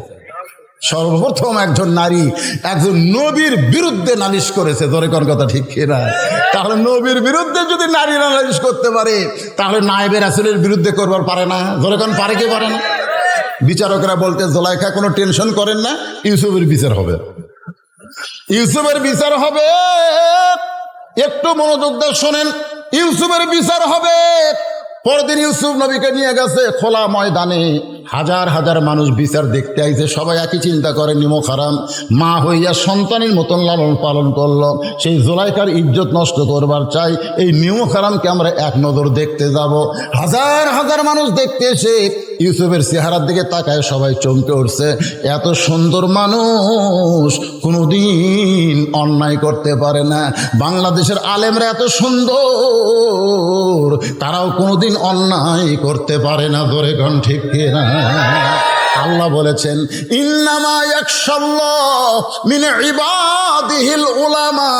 সর্বপ্রথম একজন নারী একজন নবীর বিরুদ্ধে নালিশ করেছে। ধরে কোন কথা ঠিক কিনা? তাহলে নবীর বিরুদ্ধে যদি নারীরা নালিশ করতে পারে, তাহলে নায়েবে রাসূলের বিরুদ্ধে করবার পারে না? ধরে কোন পারে কি পারে না? বিচারকরা বলতে, জুলাইখা কোনো টেনশন করেন না, ইউসুফের বিচার হবে, ইউসুফের বিচার হবে। একটু মনোযোগ দিয়ে শোনেন, ইউসুফের বিচার হবে। পরদিন ইউসুফ নবীকে নিয়ে গেছে খোলা ময়দানে। হাজার হাজার মানুষ বিচার দেখতে আইছে। সবাই একই চিন্তা করে, নিমক হারাম মা হইয়া সন্তানের মতন লালন পালন করলো, সেই জুলাইখার ইজ্জত নষ্ট করবার চাই, এই নিমক হারামকে আমরা এক নজর দেখতে যাব। হাজার হাজার মানুষ দেখতে এসে ইউসুফের চেহারার দিকে তাকায় সবাই চমকে উঠছে। এত সুন্দর মানুষ কোনোদিন অন্যায় করতে পারে না। বাংলাদেশের আলেমরা এত সুন্দর, তারাও কোনোদিন অন্যায় করতে পারে না। ধরে কোন ঠিক কিনা? আল্লাহ বলেছেন, ইন্নামা ইয়াখশাল্লাহ মিন ইবাদিহিল উলামা।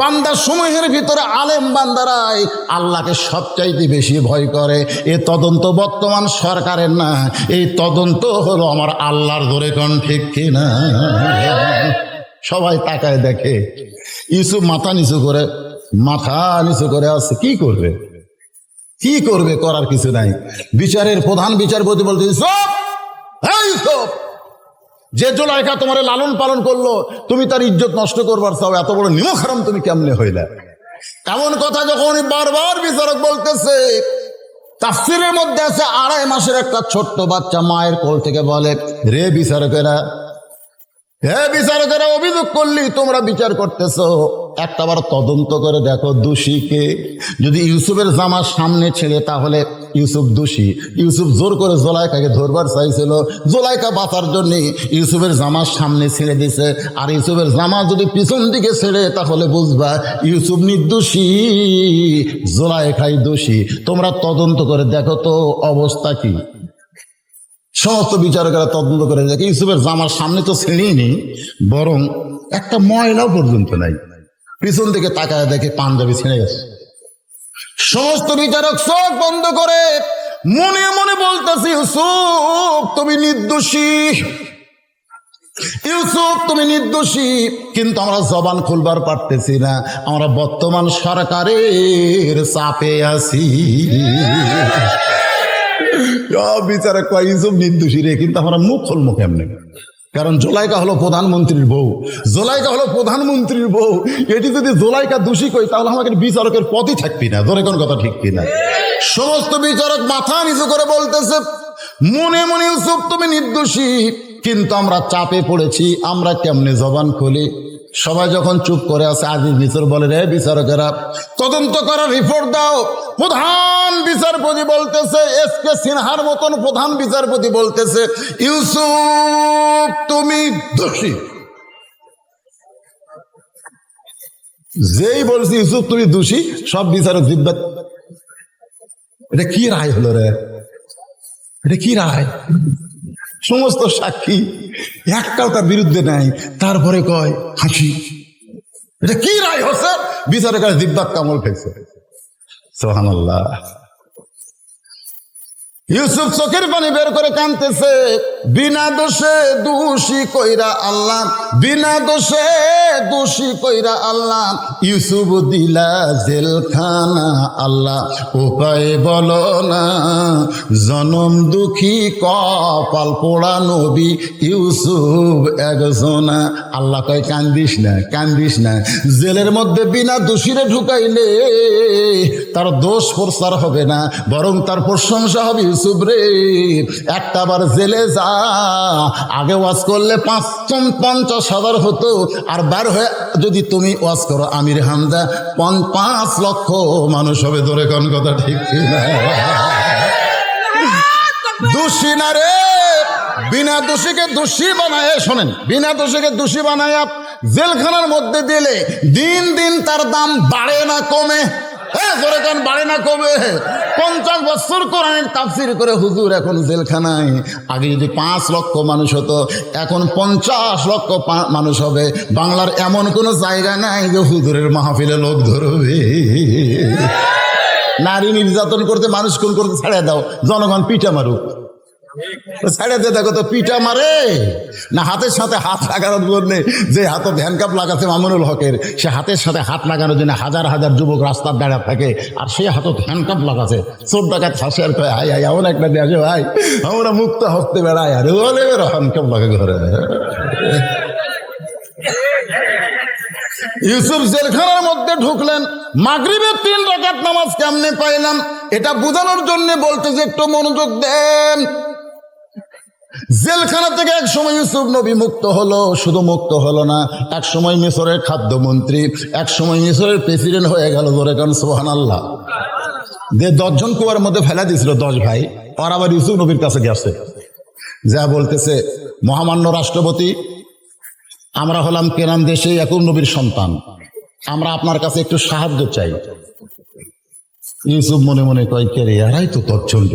বান্দা সমূহের ভিতরে আলেম বান্দারাই আল্লাহকে সবচাইতে বেশি ভয় করে। এ তদন্ত বর্তমান সরকারের না, এই তদন্ত হলো আমার আল্লাহর। ধরে কোন ঠিক কিনা? সবাই তাকায় দেখে ইউসুফ মাথা নিচু করে আছে। কি করবে? কি করবে? করার কিছু নাই। বিচারের প্রধান বিচারপতি বলতে, যে জুলাইখা তোমার লালন পালন করলো, তুমি তার ইজ্জত নষ্ট করবার চাও, এত বড় নিমক হারাম তুমি কেমনে হইলে? এমন কথা যখন বারবার বিচারক বলতেছে, তাফসীরের মধ্যে আছে 2.5 মাসের একটা ছোট্ট বাচ্চা মায়ের কোল থেকে বলে, হে বিচারকেরা, অভিযোগ করলি, তোমরা বিচার করতেছো, একটাবার তদন্ত করে দেখো দোষীকে। যদি ইউসুফের জামার সামনে ছেড়ে তাহলে ইউসুফ দোষী। ইউসুফ জোর করে জুলাইখাকে ধরবার চাইছিল, জুলাইখা বাঁচার জন্য ইউসুফের জামার সামনে ছেড়ে দিছে। আর ইউসুফের জামা যদি পিছন দিকে ছেড়ে তাহলে বুঝবা ইউসুফ নির্দোষী, জুলাইখাই দোষী। তোমরা তদন্ত করে দেখো তো অবস্থা কি। সমস্ত বিচারকেরা তদন্ত করে দেখে ইউসুফের জামার সামনে তো ছেড়েই নেই, বরং একটা ময়লাও পর্যন্ত নাই। পিছন থেকে তাকায় দেখে পাঞ্জাবি ছিঁড়ে গেছে। সমস্ত বিচারক চোখ বন্ধ করে মনে মনে বলতেছে, ইউসুফ তুমি নির্দোষী, ইউসুফ তুমি নির্দোষী। কিন্তু আমরা জবান খুলবার পারতেছি না, আমরা বর্তমান সরকারের চাপে আছি। বিচারক কয় ইউসুফ নির্দোষী রে, কিন্তু আমরা মুখ খুলবো কেমনে? কারণ জুলাইখা হলো প্রধানমন্ত্রীর বউ, জুলাইখা হলো প্রধানমন্ত্রীর বউ। এটি যদি জুলাইখা দোষী কই তাহলে আমাকে বিচারকের পদই থাকবি না। ধরে কোন কথা ঠিক কিনা? সমস্ত বিচারক মাথা নিচু করে বলতেছে, মনে মনে ইউসুফ তুমি নির্দোষী, কিন্তু আমরা চাপে পড়েছি, আমরা কেমনে জবান খুলি? সবাই যখন চুপ করে আছে, আজিজ মিশর বলে, রে বিচারকেরা তদন্ত করার রিপোর্ট দাও। প্রধান বিচারপতি বলতেছে, এসকে সিনহার মতন প্রধান বিচারপতি বলতেছে, ইউসুফ তুমি দোষী। যেই বলছি ইউসুফ তুমি দোষী, সব বিচারক জিব্বা। এটা কি রায় হলো রে? এটা কি রায়? সমস্ত সাক্ষী একটাও তার বিরুদ্ধে নাই, তারপরে কয় হাসি। এটা কি রায় হচ্ছে? বিচারকের জিব্বাত কামড় খেয়েছে। সুবহানাল্লাহ। ইউসুফ চোখের পানি বের করে কাঁদতেছে, বিনা দোষে দোষী কইরা আল্লাহ, বিনা দোষে দোষী কইরা আল্লাহ ইউসুফ দিলা জেলখানা। আল্লাহ উপায় বলো না, জনম দুঃখী কপাল পোড়া নবী ইউসুফ একজনা। আল্লাহ কয় কান্দিস না, কান্দিস না, জেলের মধ্যে বিনা দোষীরে ঢুকাইলে তার দোষ প্রচার হবে না, বরং তার প্রশংসা হবে। ইউসুফ রে, একটা বার জেলে যা, আগে ওয়াজ করলে ৫,৫০,০০০ হতো, আর বার হয়ে যদি তুমি ওয়াজ করো আমির হামজা ৫ লক্ষ মানুষ হবে। ধরে কোন কথা ঠিক না? দোষী না রে, বিনা দোষীকে দোষী বানায়, শোনেন, বিনা দোষীকে দোষী বানায় জেলখানার মধ্যে দিলে দিন দিন তার দাম বাড়ে না কমে? ধরে কান বাড়ে না কমে? ৫০ বছর কোরআনের তাফসীর করে হুজুর এখন জেলখানায়। আগে যদি ৫ লক্ষ মানুষ হতো, এখন ৫০ লক্ষ মানুষ হবে। বাংলার এমন কোনো জায়গা নাই যে হুজুরের মাহফিলে লোক ধরবে। নারী নির্যাতন করতে, মানুষ খুন করতে ছেড়ে দাও, জনগণ পিঠা মারুক। ছেড়ে দিয়ে দেখো তো পিঠা মারে না হাতের সাথে হাত লাগানোর জন্য। যে হাতে হ্যান্ডকাপ লাগাচ্ছে মামুনুল হকের, সে হাতের সাথে হাত লাগানোর জন্য হাজার হাজার যুবক রাস্তার দাঁড়া থাকে, আর সে হাতত হ্যান্ডকাপ লাগাচ্ছে। চোর ডাকাত ফাঁসে আর কয় হাই হাই এমন একটা দেশে ভাই আমরা মুক্ত হতে বেড়াই, আর বলে হ্যান্ডকাপ লাগে ঘরে। ইউসুফ জেলখানার মধ্যে ঢুকলেন, মাগরিবের ৩ রাকাত নামাজ কেমনে পাইলাম এটা বোঝানোর জন্য বলতে যে একটু মনোযোগ দেন। জেলখানা থেকে এক সময় ইউসুফ নবী মুক্ত হলো, শুধু মুক্ত হলো না, এক সময় মিশরের খাদ্যমন্ত্রী, এক সময় মিশরের প্রেসিডেন্ট হয়ে গেল। ধরে কারণ সুবহানাল্লাহ। যে ১০ জন কুয়ার মধ্যে ফেলা দিয়েছিল ১০ ভাই, আর আবার ইউসুফ নবীর কাছে গেছে, যা বলতেছে মহামান্য রাষ্ট্রপতি, আমরা হলাম কেনান দেশে ইয়াকুব নবীর সন্তান, আমরা আপনার কাছে একটু সাহায্য চাই। ইউসুফ মনে মনে কয় কে রে, এরাই তো ১০ জন,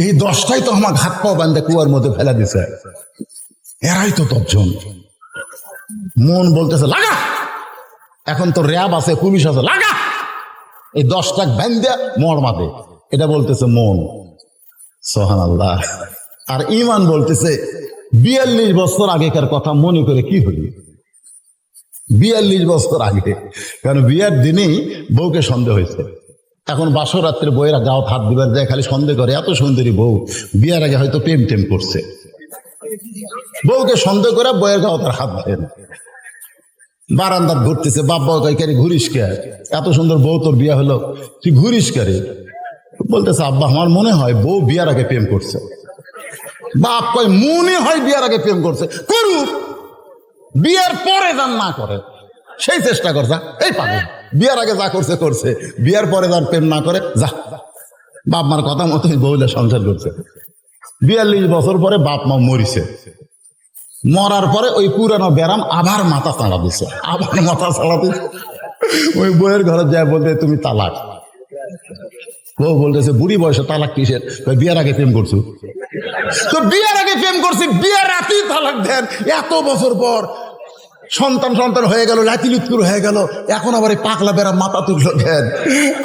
এই ১০টাই তো আমার হাত পাও বান্ধে কুয়ার মধ্যে ফেলা দিছে, এরাই তো ১০ জন। মন বলতেছে লাগা, এখন তো র্যাব আছে, পুলিশ আছে, লাগা এই ১০টা বান্ধে মর মাদে। এটা বলতেছে মন। সুবহানাল্লাহ। আর ঈমান বলতেছে ৪২ বছর আগেকার কথা মনে করে কি হল। ৪২ বছর আগে, কারণ বিয়ের দিনেই বউকে সন্দেহ হয়েছে। এখন বাসর রাত্রে বউয়েরা গাও হাত দিবার যায়, খালি সন্দেহ করে, এত সুন্দরী বউ, বিয়ের আগে হয়তো প্রেম টেম করছে। বউকে সন্দেহ করে বউয়ের গাও তার হাত দেয় না। বারান্দার ঘুরতেছে, বাবা কারি ঘুরিস কে, এত সুন্দর বউ তোর বিয়ে হলো, তুই ঘুরিস কে? বলতেছে আব্বা আমার মনে হয় বউ বিয়ার আগে প্রেম করছে। বাপ কয় মনে হয় বিয়ার আগে প্রেম করছে, করুক, বিয়ার পরে যান না করে সেই চেষ্টা কর, যা এই পাগল, বিয়ার আগে যা করছে করছে, বিয়ার পরে যার প্রেম না করে যা। বাপ মার কথা মতো বউলে সংসার করছে। ৪২ বছর পরে বাপ মা মরিছে, মরার পরে ওই পুরানো ব্যারাম আবার মাথা চাড়া দিছে, আবার মাথা চাড়া দিছে। ওই বউয়ের ঘরে যায় বলতে তুমি তালাক। বউ বলতেছে বুড়ি বয়সে তালাক কিসের? বিয়ার আগে প্রেম করছো। তো বিয়ার আগে প্রেম করছি, বিয়ার রাতেই তালাক দেন। এত বছর পর সন্তান হয়ে গেল, লাতিলুৎকুর হয়ে গেল, এখন আবার এই পাকলা বেড়া মাথা তুললো দেন।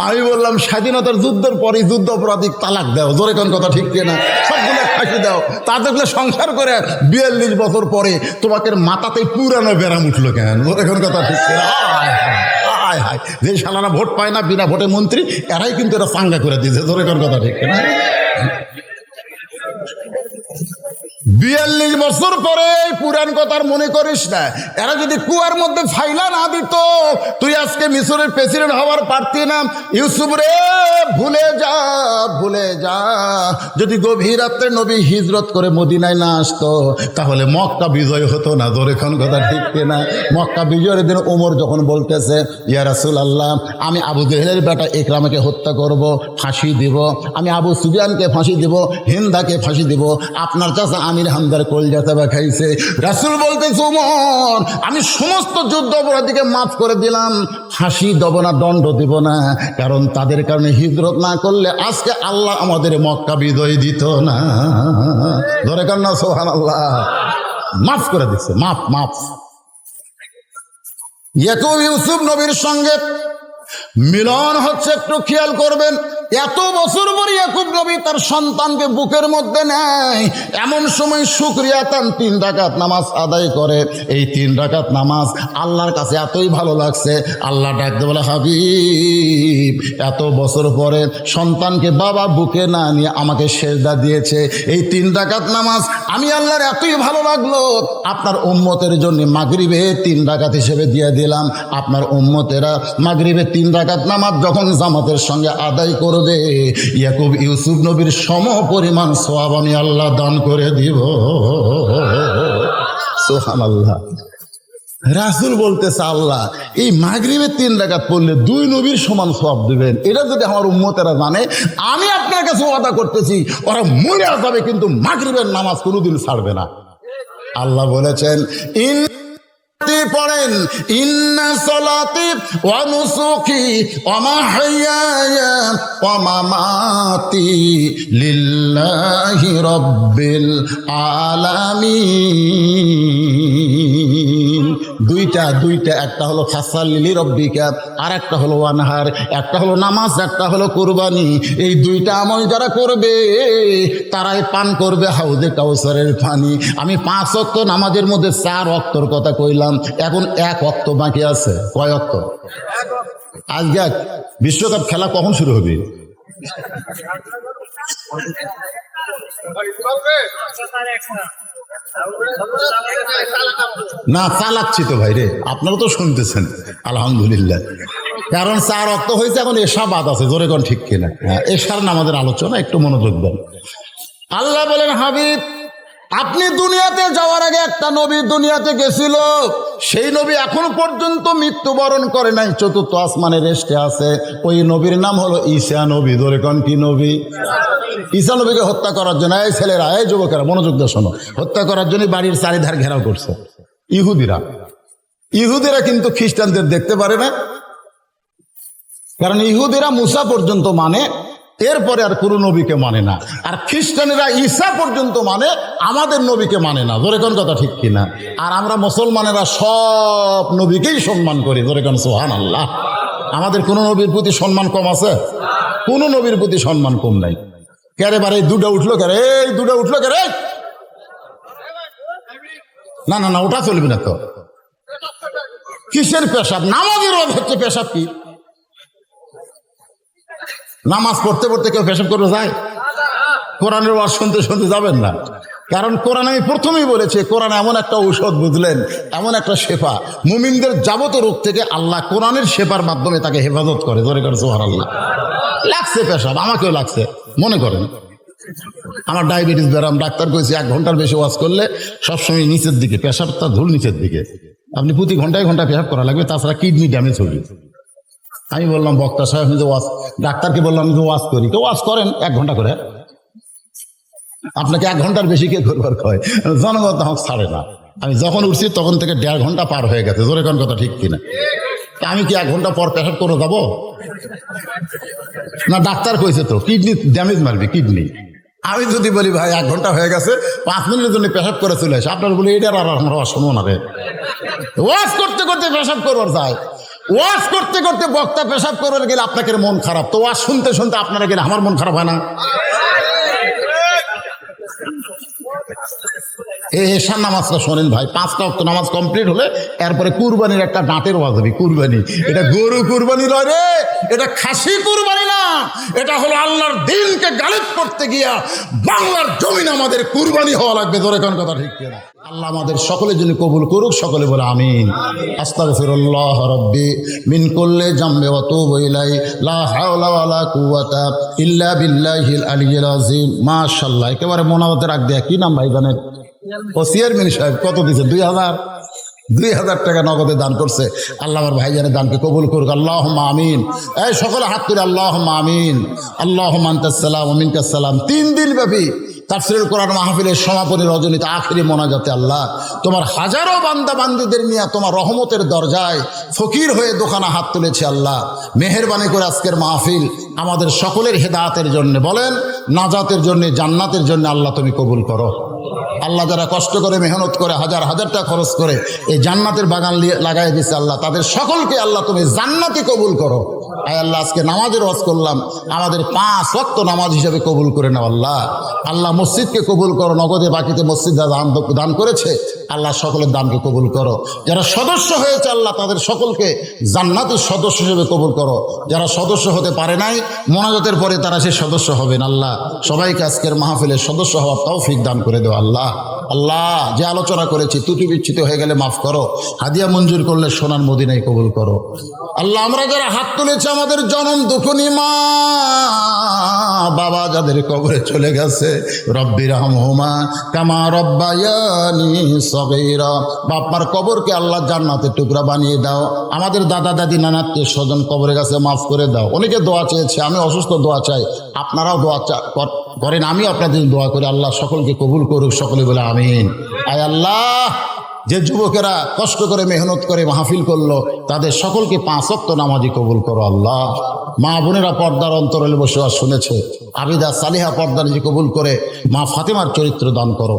আমি বললাম স্বাধীনতার যুদ্ধের পরে যুদ্ধ অপরাধী তালাক দাও, জোরে কোন কথা ঠিক কিনা, সবগুলো ফাঁসি দাও। তাদেরগুলো সংসার করে ৪২ বছর পরে তোমাকে মাথাতে পুরানো বেড়াম উঠলো কেন, জোরে কোন কথা ঠিক কিনা? যে শালারা ভোট পায় না, বিনা ভোটে মন্ত্রী, এরাই কিন্তু এরা চাঙ্গা করে দিয়েছে, জোরে কোন কথা ঠিক কিনা? ৪২ বছর পরে পুরান কথার মনে করিস না। এরা যদি কুয়ার মধ্যে ফাইলা না দিত, তুই আজকে মিশরের প্রেসিডেন্ট হওয়ার পারতি না। ইউসুফ রে ভুলে যা, ভুলে যা। যদি গভীর রাত্রে নবী হিজরত করে মদিনায় না আসতো, তাহলে মক্কা বিজয় হতো না, জোরে কোন কথা ঠিক কিনা? মক্কা বিজয়ের দিন ওমর যখন বলতেছে ইয়া রাসূলুল্লাহ, আমি আবু জেহেলের বেটা ইকরামাকে হত্যা করব, ফাঁসি দিব, আমি আবু সুফিয়ানকে ফাঁসি দিব, হিন্দাকে ফাঁসি দিব, আপনার চাচা আমির হামদার কলজাতে খাইছে। রাসূল বলতেছে ওমর, আমি সমস্ত যুদ্ধ অপরাধীকে মাফ করে দিলাম, ফাঁসি দেব না, দণ্ড দিব না, কারণ তাদের কারণে হিজরত না করলে আজকে আল্লাহ আমাদের মক্কা বিজয় দিত না। ধরে কান না সুবহানাল্লাহ। মাফ করে দিচ্ছে, মাফ মাফ। ইয়াকুব ইউসুফ নবীর সঙ্গে মিলন হচ্ছে, একটু খেয়াল করবেন। এত বছর পরে ইয়াকুব নবী তার সন্তানকে বুকের মধ্যে নেয়, এমন সময় শুকরিয়া তান 3 রাকাত নামাজ আদায় করে। এই 3 রাকাত নামাজ আল্লাহর কাছে এতই ভালো লাগছে, আল্লাহ ডাকতে বলে, হাবিব এত বছর পরে সন্তানকে বাবা বুকে না নিয়ে আমাকে সেজদা দিয়েছে, এই 3 রাকাত নামাজ আমি আল্লাহর এতই ভালো লাগলো, আপনার উম্মতের জন্য মাগরিবে 3 রাকাত হিসেবে দিয়ে দিলাম। আপনার উম্মতেরা মাগরিবে 3 রাকাত নামাজ যখন জামাতের সঙ্গে আদায় করবে, ইয়াকুব ইউসুফ নবীর সম পরিমাণ সওয়াব আমি আল্লাহ দান করে দিব। সুবহানাল্লাহ। রাসূল বলতেছে, আল্লাহ এই মাগরিবে 3 রাকাত পড়লে 2 নবীর সমান সওয়াব দিবেন। এটা যদি আমার উম্মতেরা জানে, আমি আপনার কাছে ওয়াদা করতেছি ওরা মরে যাবে, কিন্তু মাগরিবের নামাজ কোনোদিন ছাড়বে না। আল্লাহ বলেছেন, পড়েন, ইন্না সলাতি ওয়া নুসুকি ওয়া মাহইয়ায়া ওয়া মামাতি লিল্লাহি রাব্বিল আলামিন। দুইটা একটা হলো ফাসাল্লি রব্বিকা, আর একটা হলো ওয়ানহার, একটা হলো নামাজ, একটা হলো কুরবানি। এই 2টা আমল যারা করবে তারাই পান করবে হাউজে কাউসারের পানি। আমি 5 ওয়াক্ত নামাজের মধ্যে 4 ওয়াক্তর কথা কইলাম, এখন 1 ওয়াক্ত বাকি আছে। কয় ওয়াক্ত? আজকে বিশ্বকাপ খেলা কখন শুরু হবে? না চালাচ্ছি তো ভাই রে, আপনারা তো শুনতেছেন আলহামদুলিল্লাহ। কারণ 4 ওয়াক্ত হয়েছে, এখন এশা বাদ আছে, জোরে কোন ঠিক কিনা? এশার নামাজের আলোচনা একটু মনোযোগ দেন। আল্লাহ বলেন, হাবিব আপনি দুনিয়াতে যাওয়ার আগে একটা নবী দুনিয়াতে গেছিল, সেই নবী এখনো পর্যন্ত মৃত্যুবরণ করে নাই, 4র্থ আসমানে রেস্টে আছে। ওই নবীর নাম হলো ঈসা নবী। ধরে কোন কি নবী? ঈসা নবীকে হত্যা করার জন্য এই ছেলেরা, এই যুবকেরা মনোযোগ দিয়ে শোনো, হত্যা করার জন্য বাড়ির চারিধার ঘেরাও করছে ইহুদিরা কিন্তু খ্রিস্টানদের দেখতে পারে না, কারণ ইহুদিরা মুসা পর্যন্ত মানে, এরপরে আর কোনো নবীকে মানে না। আর খ্রিস্টানেরা ঈসা পর্যন্ত মানে, আমাদের নবীকে মানে না। ধরে কোন কথা ঠিক কিনা? আর আমরা মুসলমানেরা সব নবীকেই সম্মান করি। ধরে কোন সুবহানাল্লাহ। আমাদের কোনো নবীর প্রতি সম্মান কম আছে? কোনো নবীর প্রতি সম্মান কম নাই। কেরে বারে 2টা উঠলো কেরে, এই 2টা উঠলো কেরে, না না না ওটা চলবে না তো। কিসের পেশাব? নামাজের রোধ হচ্ছে পেশাব। কি নামাজ পড়তে পড়তে কেউ পেশাব করবে যায়? কোরআনের ওয়াজ শুনতে শুনতে যাবেন না, কারণ কোরআন আমি প্রথমেই বলেছি, কোরআন এমন একটা ঔষধ, বুঝলেন, এমন একটা শেফা। মুমিনদের যাবতীয় রোগ থেকে আল্লাহ কোরআনের শেফার মাধ্যমে তাকে হেফাজত করে। ধরে করে সুবহানাল্লাহ। লাগছে পেশাব, আমাকেও লাগছে। মনে করেন আমার ডায়াবেটিস ব্যারাম, ডাক্তার কইছে 1 ঘন্টার বেশি ওয়াজ করলে সবসময় নিচের দিকে পেশাবটা ধুল নিচের দিকে, আপনি প্রতি ঘন্টায় ঘন্টায় পেশাব করা লাগবে, তাছাড়া কিডনি ড্যামেজ হবে। আমি বললাম, বক্তা সাহেব আমি যে ওয়াজ, ডাক্তারকে বললাম আমি যে ওয়াজ করি, তো ওয়াজ করেন 1 ঘন্টা করে, আপনাকে 1 ঘন্টার বেশি কে করবার কয়? জনগণ তো আমাকে ছাড়ে না। আমি যখন উঠছি তখন থেকে 1.5 ঘন্টা পার হয়ে গেছে। জোরে কোন কথা ঠিক কিনা? আমি কি 1 ঘন্টা পর পেশাব করে যাবো? না, ডাক্তার কইছে তো কিডনি ড্যামেজ মারবে, কিডনি। আমি যদি বলি ভাই 1 ঘন্টা হয়ে গেছে, 5 মিনিটের জন্য পেশাব করে চলে আসে, আপনার বলি এটার আর আমরা শুনবো না রে। ওয়াজ করতে করতে পেশাব করবার যায়, ওয়াজ করতে করতে বক্তা পেশাব করবার গেলে আপনাকে মন খারাপ, তো ওয়াজ শুনতে শুনতে আপনারা গেলে আমার মন খারাপ হয় না? এশার নামাজটা শোনেন ভাই, 5টা ওয়াক্ত নামাজ কমপ্লিট হলে এরপরে কুরবানির একটা ডাঁটের ওয়াজ হবে। কুরবানি, এটা গরু কুরবানি নয় রে, এটা খাসি কুরবানি না, এটা হলো আল্লাহর দিনকে গালিব করতে গিয়া বাংলার জমিন আমাদের কুরবানি হওয়া লাগবে। ধরে কোন কথা ঠিক কিনা? আল্লাহ আমাদের সকলের জন্য কবুল করুক, সকলে বলে আমিন। আস্তাগফিরুল্লাহ রাব্বি মিন কুল্লি জামবি ওয়া তুবু ইলাইহি লা হাওলা ওয়ালা কুওয়াতা ইল্লা বিল্লাহিল আলিয়্যিল আযীম। মাশাআল্লাহ, একেবারে মোনাজাতে রাখ দেয়া। কি নাম ভাই জানেন? ও চেয়ারম্যান সাহেব কত দিয়েছে? 2000 টাকা নগদে দান করছে। আল্লাহ আমার ভাইজানের দানকে কবুল করুক, আল্লাহুম্মা আমিন। এই সকলে হাত তুলে আল্লাহুম্মা আমিন। আল্লাহুম্মা আনতাস সালাম ওয়া মিনকাস সালাম। 3 দিন ব্যাপী তাফসীরুল কোরআন মাহফিলের সমাপনী রজনীতে আখিরি মোনাজাতে আল্লাহ তোমার হাজারো বান্দা বান্দীদের নিয়ে তোমার রহমতের দরজায় ফকির হয়ে দোকানে হাত তুলেছে। আল্লাহ মেহেরবানি করে আজকের মাহফিল আমাদের সকলের হেদায়েতের জন্য, বলেন নাজাতের জন্য, জান্নাতের জন্য আল্লাহ তুমি কবুল করো। আল্লাহ যারা কষ্ট করে মেহনত করে হাজার হাজার টাকা খরচ করে এই জান্নাতের বাগান লাগাই দিচ্ছে, আল্লাহ তাদের সকলকে আল্লাহ তুমি জান্নাতে কবুল করো। আয় আল্লাহ আজকে নামাজের ওয়াজ করলাম, আমাদের 5 ওয়াক্ত নামাজ হিসেবে কবুল করে নাও আল্লাহ। আল্লাহ মসজিদকে কবুল করো, নগদে বাকিতে মসজিদ দান করেছে আল্লাহ সকলের দানকে কবুল করো। যারা সদস্য হয়েছে আল্লাহ তাদের সকলকে জান্নাতের সদস্য হিসেবে কবুল করো। যারা সদস্য হতে পারে নাই, মোনাজাতের পরে তারা সে সদস্য হবেন আল্লাহ। সবাইকে আজকের মাহফিলের সদস্য হওয়ার তৌফিক দান করে দেও আল্লাহ। আল্লাহ যে আলোচনা করেছি ত্রুটি বিচ্যুত হয়ে গেলে মাফ করো, হাদিয়া মঞ্জুর করলে সোনার মদিনায় কবুল করো আল্লাহ। আমরা যারা হাত তুলেছে আমাদের জনম দুঃখনী মা বাবা যাদের কবরে চলে গেছে, রব্বি রহমহুমা কামা রব্বায়ানি সগীরা, বাপ্পার কবরকে আল্লাহ জান্নাতের টুকরা বানিয়ে দাও। আমাদের দাদা দাদি নানাত্মীয় স্বজন কবরে গেছে, মাফ করে দাও। অনেকে দোয়া চেয়েছে, আমি অসুস্থ, দোয়া চাই, আপনারাও দোয়া করেন, আমি আপনাদের দোয়া করি, আল্লাহ সকলকে কবুল করুক, সকলে বলে আমিন। আয় আল্লাহ যে যুবকেরা কষ্ট করে মেহনত করে মাহফিল করলো তাদের সকলকে 5 ওয়াক্ত নামাজি কবুল করো আল্লাহ। মা বোনেরা পর্দার অন্তরালে বসে আর শুনেছে, আবিদা সালিহা পর্দা নিজে কবুল করে মা ফাতেমার চরিত্র দান করো,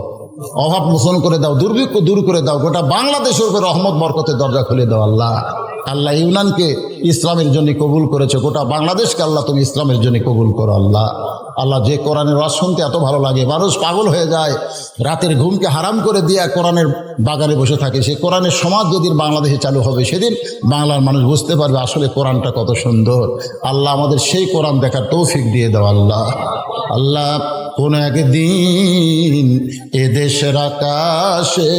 অভাব মোচন করে দাও, দুর্ভিক্ষ দূর করে দাও, গোটা বাংলাদেশের উপর রহমত বরকতের দরজা খুলে দাও আল্লাহ। আল্লাহ ইউনানকে ইসলামের জন্য কবুল করেছে, গোটা বাংলাদেশকে আল্লাহ তুমি ইসলামের জন্য কবুল করো আল্লাহ। আল্লাহ যে কোরআনের ওয়াজ শুনতে এত ভালো লাগে, মানুষ পাগল হয়ে যায়, রাতের ঘুমকে হারাম করে দিয়ে কোরআনের বাগানে বসে থাকে, সেই কোরআনের সমাজ যেদিন বাংলাদেশে চালু হবে সেদিন বাংলার মানুষ বুঝতে পারবে আসলে কোরআনটা কত সুন্দর। আল্লাহ আমাদের সেই কোরআন দেখার তৌফিক দিয়ে দাও আল্লাহ। আল্লাহ কোন একদিন এদেশের আকাশে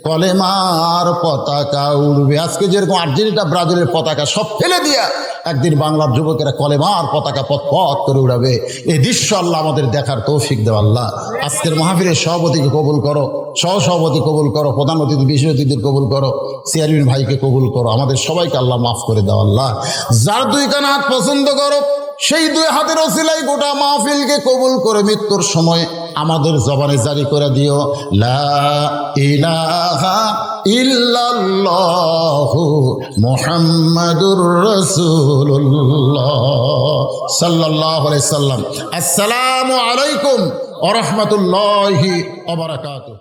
কলেমার পতাকা উড়বে। আজকে যেরকম আর্জেন্টিনা ব্রাজিলের পতাকা সব ফেলে দিয়া একদিন বাংলার যুবকেরা কলেমার পতাকা পথ পথ করে উড়াবে, এই দৃশ্য আল্লাহ আমাদের দেখার তৌফিক দেও আল্লাহ। আজকের মাহফিলের সভাপতিকে কবুল করো, সহসভাপতি কবুল করো, প্রধান অতিথি বিশেষ অতিথিদের কবুল করো, চেয়ারম্যান ভাইকে কবুল করো, আমাদের সবাইকে আল্লাহ মাফ করে দাও আল্লাহ। যার 2 কান হাত পছন্দ করো সেই 2 হাতের ওসিলায় গোটা মাহফিলকে কবুল করে মৃত্যুর সময় আমাদের জবানে জারি করে দিও, লা ইলাহা ইল্লাল্লাহু মুহাম্মাদুর রাসূলুল্লাহ সাল্লাল্লাহু আলাইহি সাল্লাম। আসসালামু আলাইকুম ওয়া রাহমাতুল্লাহি ওয়া বারাকাতুহু।